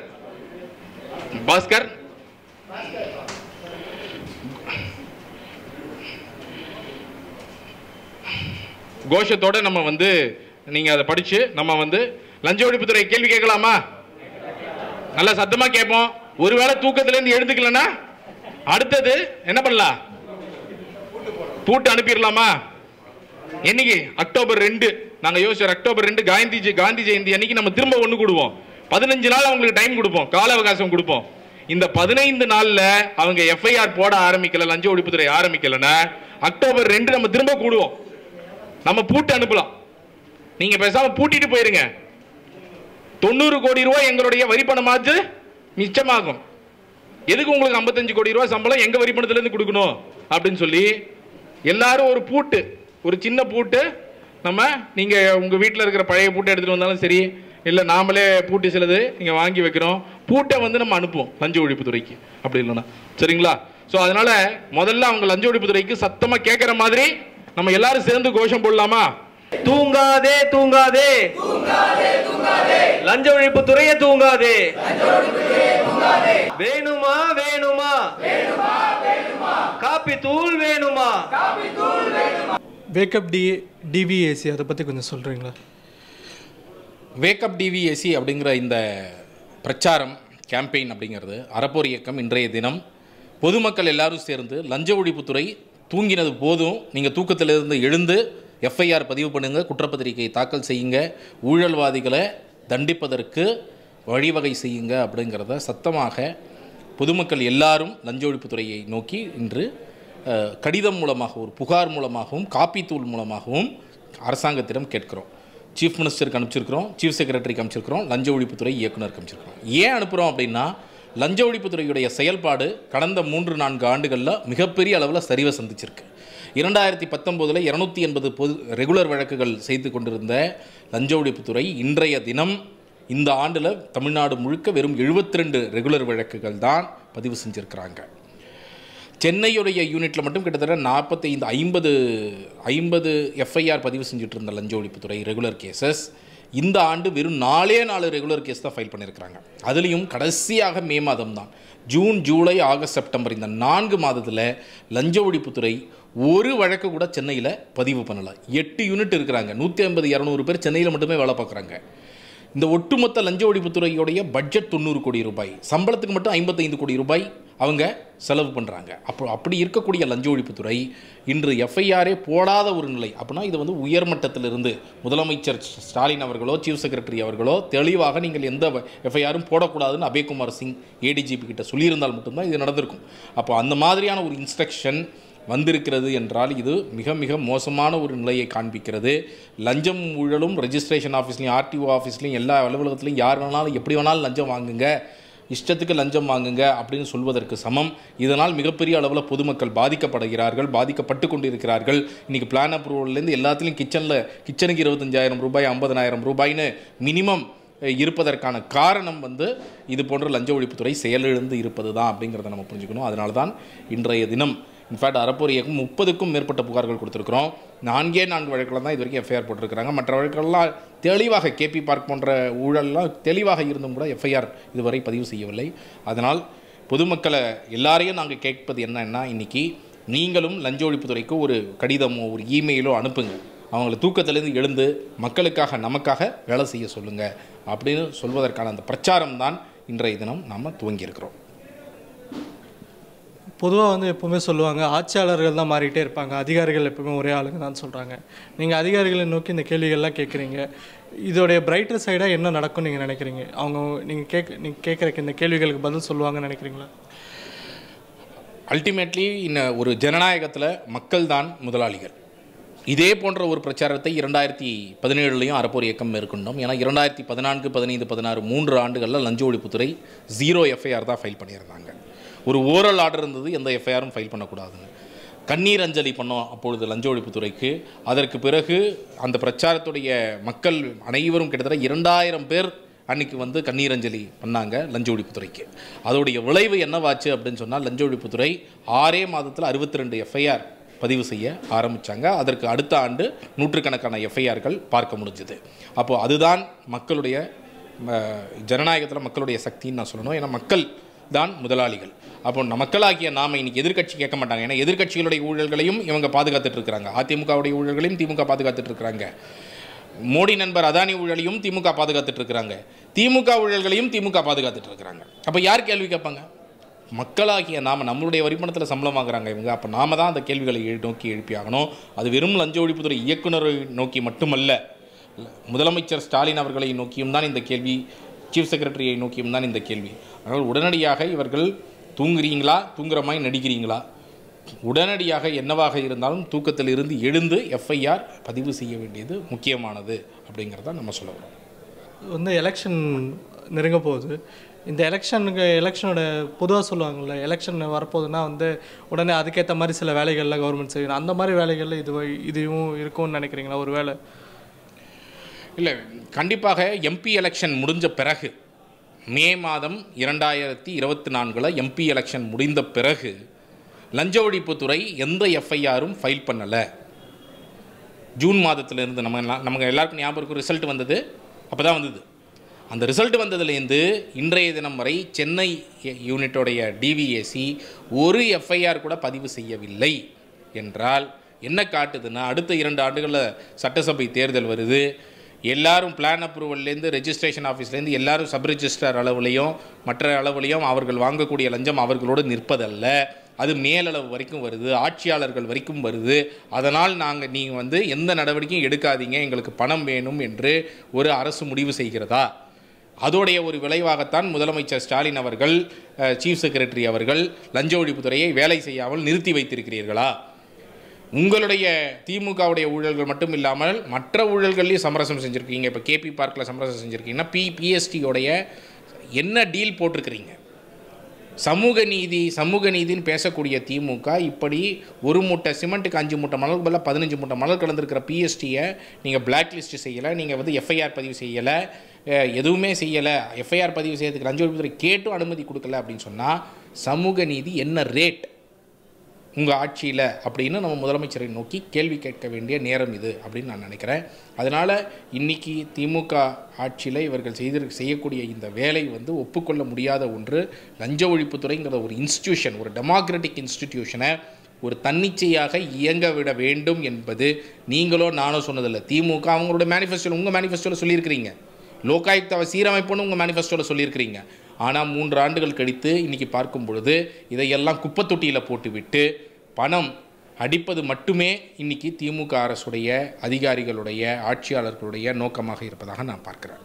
கோஷத்தோட நம்ம நீங்க அதை படிச்சு நம்ம லஞ்ச ஒழிப்புத்துறை கேள்வி கேட்கலாமா? நல்லா சத்தமா கேட்போம். ஒருவேளை தூக்கத்திலிருந்து எழுந்துக்கலன்னா அடுத்தது என்ன பண்ணலாம்? பூட்டு அனுப்பிடலாமா? என்னைக்கு? அக்டோபர் 2 நாங்க யோசிச்சோம். அக்டோபர் 2 காந்தி ஜெயந்தி அன்னைக்கு நம்ம திரும்ப ஒண்ணு கூடுவோம். 15 நாள் அவங்களுக்கு டைம் கொடுப்போம், கால அவகாசம் கொடுப்போம். இந்த 15 நாள்ல அவங்க எஃப்ஐஆர் போட ஆரம்பிக்கல, லஞ்ச ஒழிப்புத்துறை ஆரம்பிக்கலன்னா அக்டோபர் 2 நம்ம திரும்ப கூடுவோம். நம்ம பூட்டு அனுப்பலாம். நீங்க பேசாம பூட்டிட்டு போயிருங்க. 90 கோடி ரூபாய் எங்களுடைய வரி பணமாச்சு மிச்சமாகும். எதுக்கு உங்களுக்கு 55 கோடி ரூபாய் சம்பளம் எங்க வரி பணத்துல இருந்து கொடுக்கணும் அப்படின்னு சொல்லி எல்லாரும் ஒரு பூட்டு, ஒரு சின்ன பூட்டு, நம்ம நீங்க உங்க வீட்டில் இருக்கிற பழைய பூட்டை எடுத்துட்டு வந்தாலும் சரி, இல்லை நாமளே பூட்டு சிலது நீங்க வாங்கி வைக்கிறோம், பூட்டை நம்ம அனுப்புவோம் லஞ்ச ஒழிப்புத்துறைக்கு. அப்படி இல்லைன்னா சரிங்களா? ஸோ அதனால முதல்ல அவங்க லஞ்ச ஒழிப்புத்துறைக்கு சத்தமா கேட்கிற மாதிரி நம்ம எல்லாரும் சேர்ந்து கோஷம் போடலாமா? தூங்காதே தூங்காதே லஞ்ச ஒழிப்புத்துறையே தூங்காதே. வேணுமா வேணுமா காப்பி தூள் வேணுமா? வேக்கப் டிவிஏசி அதை பற்றி கொஞ்சம் சொல்கிறீங்களா? வேக்கப் டிவிஏசி அப்படிங்கிற இந்த பிரச்சாரம் கேம்பெயின் அப்படிங்கிறது அறப்போர் இயக்கம் இன்றைய தினம் பொதுமக்கள் எல்லாரும் சேர்ந்து லஞ்ச ஒழிப்புத்துறை தூங்கினது போதும், நீங்கள் தூக்கத்திலிருந்து எழுந்து எஃப்ஐஆர் பதிவு பண்ணுங்க, குற்றப்பத்திரிகை தாக்கல் செய்யுங்க, ஊழல்வாதிகளை தண்டிப்பதற்கு வழிவகை செய்யுங்க அப்படிங்கிறத சத்தமாக பொதுமக்கள் எல்லாரும் லஞ்ச ஒழிப்புத்துறையை நோக்கி இன்று கடிதம் மூலமாக, ஒரு புகார் மூலமாகவும், காப்பித்தூள் மூலமாகவும் அரசாங்கத்திடம் கேட்கிறோம். சீஃப் மினிஸ்டருக்கு அனுப்பிச்சிருக்கிறோம், சீஃப் செக்ரட்டரிக்கு அனுப்பிச்சிருக்கிறோம், லஞ்ச ஒழிப்புத்துறை இயக்குனருக்கு அனுப்பிச்சிருக்கிறோம். ஏன் அனுப்புகிறோம் அப்படின்னா, லஞ்ச ஒழிப்புத்துறையுடைய செயல்பாடு கடந்த 3-4 ஆண்டுகளில் மிகப்பெரிய அளவில் சரிவை சந்திச்சிருக்கு. 2019 280 ரெகுலர் வழக்குகள் செய்து கொண்டிருந்த லஞ்ச ஒழிப்புத்துறை இன்றைய தினம் இந்த ஆண்டில் தமிழ்நாடு முழுக்க வெறும் 72 ரெகுலர் வழக்குகள் தான் பதிவு செஞ்சுருக்கிறாங்க. சென்னையுடைய யூனிட்டில் மட்டும் கிட்டத்தட்ட 50 எஃப்ஐஆர் பதிவு செஞ்சுட்டு இருந்த லஞ்ச ஒழிப்புத்துறை ரெகுலர் கேசஸ் இந்த ஆண்டு வெறும் 4 ரெகுலர் கேஸ் தான் ஃபைல் பண்ணியிருக்கிறாங்க. அதுலேயும் கடைசியாக மே மாதம் தான், ஜூன், ஜூலை, ஆகஸ்ட், செப்டம்பர் இந்த 4 மாதத்தில் லஞ்ச ஒழிப்புத்துறை ஒரு வழக்கு கூட சென்னையில் பதிவு பண்ணலை. 8 யூனிட் இருக்கிறாங்க, 150-200 பேர் சென்னையில் மட்டுமே வேலை பார்க்குறாங்க. இந்த ஒட்டுமொத்த லஞ்ச ஒழிப்புத்துறையுடைய பட்ஜெட் 90 கோடி ரூபாய், சம்பளத்துக்கு மட்டும் 55 கோடி ரூபாய் அவங்க செலவு பண்ணுறாங்க. அப்படி இருக்கக்கூடிய லஞ்ச ஒழிப்புத்துறை இன்று எஃப்ஐஆரே போடாத ஒரு நிலை. அப்படின்னா இது வந்து உயர்மட்டத்திலிருந்து முதலமைச்சர் ஸ்டாலின் அவர்களோ சீஃப் செக்ரட்டரி அவர்களோ தெளிவாக நீங்கள் எந்த எஃப்ஐஆரும் போடக்கூடாதுன்னு அபய்குமார் சிங் ஏடிஜிபி கிட்ட சொல்லியிருந்தால் மட்டும்தான் இது நடந்திருக்கும். அப்போ அந்த மாதிரியான ஒரு இன்ஸ்ட்ரக்ஷன் வந்திருக்கிறது என்றால் இது மிக மிக மோசமான ஒரு நிலையை காண்பிக்கிறது. லஞ்சம் ஊழலும் ரெஜிஸ்ட்ரேஷன் ஆஃபீஸ்லையும் ஆர்டிஓ ஆஃபீஸ்லையும் எல்லா அலுவலகத்துலையும் யார் வேணாலும் எப்படி வேணாலும் லஞ்சம் வாங்குங்க, இஷ்டத்துக்கு லஞ்சம் வாங்குங்க அப்படின்னு சொல்வதற்கு சமம். இதனால் மிகப்பெரிய அளவில் பொதுமக்கள் பாதிக்கப்படுகிறார்கள், பாதிக்கப்பட்டு கொண்டிருக்கிறார்கள். இன்றைக்கி பிளான் அப்ரூவல்லேருந்து எல்லாத்துலேயும் கிச்சனுக்கு 25,000 ரூபாய் 50,000 ரூபாய்னு மினிமம் இருப்பதற்கான காரணம் வந்து இது போன்ற லஞ்ச ஒழிப்புத்துறை செயலிழந்து இருப்பது தான் அப்படிங்கிறத நம்ம புரிஞ்சுக்கணும். அதனால தான் இன்றைய தினம் இன்ஃபேக்ட் அறப்போர் இயக்கம் 30க்கும் மேற்பட்ட புகார்கள் கொடுத்துருக்குறோம். 4 வழக்கில் தான் இது வரைக்கும் எஃப்ஐஆர் போட்டிருக்கிறாங்க. மற்ற வழக்கெல்லாம் தெளிவாக கேபி பார்க் போன்ற ஊழல்லாம் தெளிவாக இருந்தும் கூட எஃப்ஐஆர் இதுவரை பதிவு செய்யவில்லை. அதனால் பொதுமக்களை எல்லாரையும் நாங்கள் கேட்பது என்னன்னா, இன்றைக்கி நீங்களும் லஞ்ச ஒழிப்புத்துறைக்கு ஒரு கடிதமோ ஒரு இமெயிலோ அனுப்புங்க. அவங்கள தூக்கத்திலேருந்து எழுந்து மக்களுக்காக நமக்காக வேலை செய்ய சொல்லுங்கள் அப்படின்னு சொல்வதற்கான அந்த பிரச்சாரம் தான் இன்றைய தினம் நாம் துவங்கியிருக்கிறோம். பொதுவாக வந்து எப்போவுமே சொல்லுவாங்க, ஆட்சியாளர்கள் தான் மாறிக்கிட்டே இருப்பாங்க, அதிகாரிகள் எப்பவுமே ஒரே ஆளுங்க தான் சொல்கிறாங்க. நீங்கள் அதிகாரிகளை நோக்கி இந்த கேள்விகள்லாம் கேட்குறீங்க. இதோடைய பிரைட்டர் சைடாக என்ன நடக்கும்னு நீங்கள் நினைக்கிறீங்க? நீங்கள் கேட்குற இந்த கேள்விகளுக்கு பதில் சொல்லுவாங்கன்னு நினைக்கிறீங்களா? அல்டிமேட்லி ஒரு ஜனநாயகத்தில் மக்கள் தான் முதலாளிகள். இதே போன்ற ஒரு பிரச்சாரத்தை 2017 அறப்போர் இயக்கம் மேற்கொண்டோம். ஏன்னா 2014, 15, 16 3 ஆண்டுகளில் லஞ்ச ஒழிப்புத்துறை 0 எஃப்ஐஆர் தான் ஃபைல் பண்ணியிருந்தாங்க. ஒரு ஓரல் ஆர்டர் இருந்தது, எந்த எஃப்ஐஆரும் ஃபைல் பண்ணக்கூடாதுன்னு. கண்ணீர் அஞ்சலி பண்ணோம் அப்பொழுது லஞ்ச ஒழிப்புத்துறைக்கு. அதற்கு பிறகு அந்த பிரச்சாரத்துடைய மக்கள் அனைவரும் கிட்டத்தட்ட 2000 பேர் அன்றைக்கி வந்து கண்ணீர் அஞ்சலி பண்ணாங்க லஞ்ச ஒழிப்புத்துறைக்கு. அதோடைய விளைவு என்னவாச்சு அப்படின்னு சொன்னால், லஞ்ச ஒழிப்புத்துறை 6 மாதத்தில் 62 எஃப்ஐஆர் பதிவு செய்ய ஆரம்பித்தாங்க. அதற்கு அடுத்த ஆண்டு நூற்றுக்கணக்கான எஃப்ஐஆர்கள் பார்க்க முடிஞ்சுது. அப்போது அதுதான் மக்களுடைய ஜனநாயகத்தில் மக்களுடைய சக்தின்னு நான் சொல்லணும். ஏன்னா மக்கள் தான் முதலாளிகள். அப்போ மக்களாகிய நாம் இன்றைக்கி எதிர்க்கட்சி கேட்க மாட்டாங்க. ஏன்னா எதிர்க்கட்சிகளுடைய ஊழல்களையும் இவங்க பாதுகாத்துட்டு இருக்கிறாங்க. அதிமுகவுடைய ஊழல்களையும் திமுக பாதுகாத்துட்டு இருக்கிறாங்க. மோடி நண்பர் அதானி ஊழலையும் திமுக பாதுகாத்துட்டு இருக்கிறாங்க. திமுக ஊழல்களையும் திமுக பாதுகாத்துட்டு இருக்கிறாங்க. அப்போ யார் கேள்வி கேட்பாங்க? மக்களாகிய நாம். நம்மளுடைய வரிப்பணத்தில் சம்பளம் வாங்குறாங்க இவங்க. அப்போ நாம தான் அந்த கேள்விகளை நோக்கி எழுப்பியாகணும். அது வெறும் லஞ்ச ஒழிப்புத்துறை இயக்குநரை நோக்கி மட்டுமல்ல, முதலமைச்சர் ஸ்டாலின் அவர்களை நோக்கியும் தான் இந்த கேள்வி, சீஃப் செக்ரட்டரியை நோக்கியும் தான் இந்த கேள்வி. அதனால் உடனடியாக இவர்கள் தூங்குற மாதிரி நடிக்கிறீங்களா? உடனடியாக என்னவாக இருந்தாலும் தூக்கத்தில் இருந்து எழுந்து எஃப்ஐஆர் பதிவு செய்ய வேண்டியது முக்கியமானது அப்படிங்கிறத நம்ம சொல்ல வரோம். வந்து எலெக்ஷன் நெருங்க போகுது. இந்த எலெக்ஷனோட பொதுவாக சொல்லுவாங்கள்ல, எலெக்ஷன் வரப்போகுதுன்னா வந்து உடனே அதுக்கேற்ற மாதிரி சில வேலைகள்லாம் கவர்மெண்ட் செய்யணும். அந்த மாதிரி வேலைகளில் இதுவும் இருக்கும்னு நினைக்கிறீங்களா? ஒரு வேலை இல்லை, கண்டிப்பாக எம்பி எலெக்ஷன் முடிஞ்ச பிறகு, மே மாதம் 2024 எம்பி எலெக்ஷன் முடிந்த பிறகு லஞ்ச ஒழிப்புத்துறை எந்த எஃப்ஐஆரும் ஃபைல் பண்ணலை. ஜூன் மாதத்திலிருந்து நமக்கு எல்லாருக்கும் ஞாபகம் இருக்கும், ரிசல்ட் வந்தது. அப்போ தான் வந்தது. அந்த ரிசல்ட் வந்ததுலேருந்து இன்றைய தினம் வரை சென்னை யூனிட்டோடைய டிவிஏசி ஒரு எஃப்ஐஆர் கூட பதிவு செய்யவில்லை என்றால் என்ன காட்டுதுன்னா, அடுத்த 2 ஆண்டுகளில் சட்டசபை தேர்தல் வருது. எல்லாரும் பிளான் அப்ரூவல்லேருந்து ரெஜிஸ்ட்ரேஷன் ஆஃபீஸ்லேருந்து எல்லாரும் சப் ரெஜிஸ்ட்ரார் அளவுலையும் மற்ற அளவுலையும் அவர்கள் வாங்கக்கூடிய லஞ்சம் அவர்களோடு நிற்பதல்ல, அது மேலளவு வரைக்கும் வருது, ஆட்சியாளர்கள் வரைக்கும் வருது. அதனால் நீங்கள் வந்து எந்த நடவடிக்கையும் எடுக்காதீங்க, எங்களுக்கு பணம் வேணும் என்று ஒரு அரசு முடிவு செய்கிறதா? அதோடைய ஒரு விளைவாகத்தான் முதலமைச்சர் ஸ்டாலின் அவர்கள், சீஃப் செக்ரட்டரி அவர்கள் லஞ்ச ஒழிப்புத்துறையை வேலை செய்யாமல் நிறுத்தி வைத்திருக்கிறீர்களா? உங்களுடைய திமுகவுடைய ஊழல்கள் மட்டும் இல்லாமல் மற்ற ஊழல்கள்லையும் சமரசம் செஞ்சுருக்கீங்க. இப்போ கேபி பார்க்கில் சமரசம் செஞ்சுருக்கீங்கன்னா பிஎஸ்டியோடைய என்ன டீல் போட்டிருக்கிறீங்க? சமூக நீதின்னு பேசக்கூடிய திமுக இப்படி ஒரு மூட்டை சிமெண்ட்டுக்கு 5 மூட்டை மணல் பதிலாக 15 மூட்டை மணல் கலந்துருக்கிற பிஎஸ்டியை நீங்கள் பிளாக் லிஸ்ட் செய்யலை, நீங்கள் வந்து எஃப்ஐஆர் பதிவு செய்யலை, எதுவுமே செய்யலை, எஃப்ஐஆர் பதிவு செய்யறதுக்கு லஞ்ச ஒழிப்புத்துறை கேட்டும் அனுமதி கொடுக்கல அப்படின்னு சொன்னால் சமூக நீதி என்ன ரேட் உங்கள் ஆட்சியில் அப்படின்னு நம்ம முதலமைச்சரை நோக்கி கேள்வி கேட்க வேண்டிய நேரம் இது அப்படின்னு நான் நினைக்கிறேன். அதனால் இன்றைக்கி திமுக ஆட்சியில் இவர்கள் செய்யக்கூடிய இந்த வேலை வந்து ஒப்புக்கொள்ள முடியாத ஒன்று. லஞ்ச ஒழிப்புத்துறைங்கிற ஒரு இன்ஸ்டிடியூஷன், ஒரு டெமோக்ராட்டிக் இன்ஸ்டிடியூஷனை ஒரு தன்னிச்சையாக இயங்க விட வேண்டும் என்பது நீங்களோ நானோ சொன்னதில்லை. திமுக அவங்களோட மேனிஃபெஸ்டோவில், உங்கள் மேனிஃபெஸ்டோவில் சொல்லியிருக்கிறீங்க. லோகாயுக்தாவை சீரமைப்புன்னு உங்கள் மேனிஃபெஸ்டோவில் சொல்லியிருக்கிறீங்க. ஆனால் 3 ஆண்டுகள் கழித்து இன்றைக்கி பார்க்கும் பொழுது இதையெல்லாம் குப்பத்தொட்டியில் போட்டுவிட்டு பணம் அடிப்பது மட்டுமே இன்றைக்கி திமுக அரசுடைய அதிகாரிகளுடைய ஆட்சியாளர்களுடைய நோக்கமாக இருப்பதாக நான் பார்க்கிறேன்.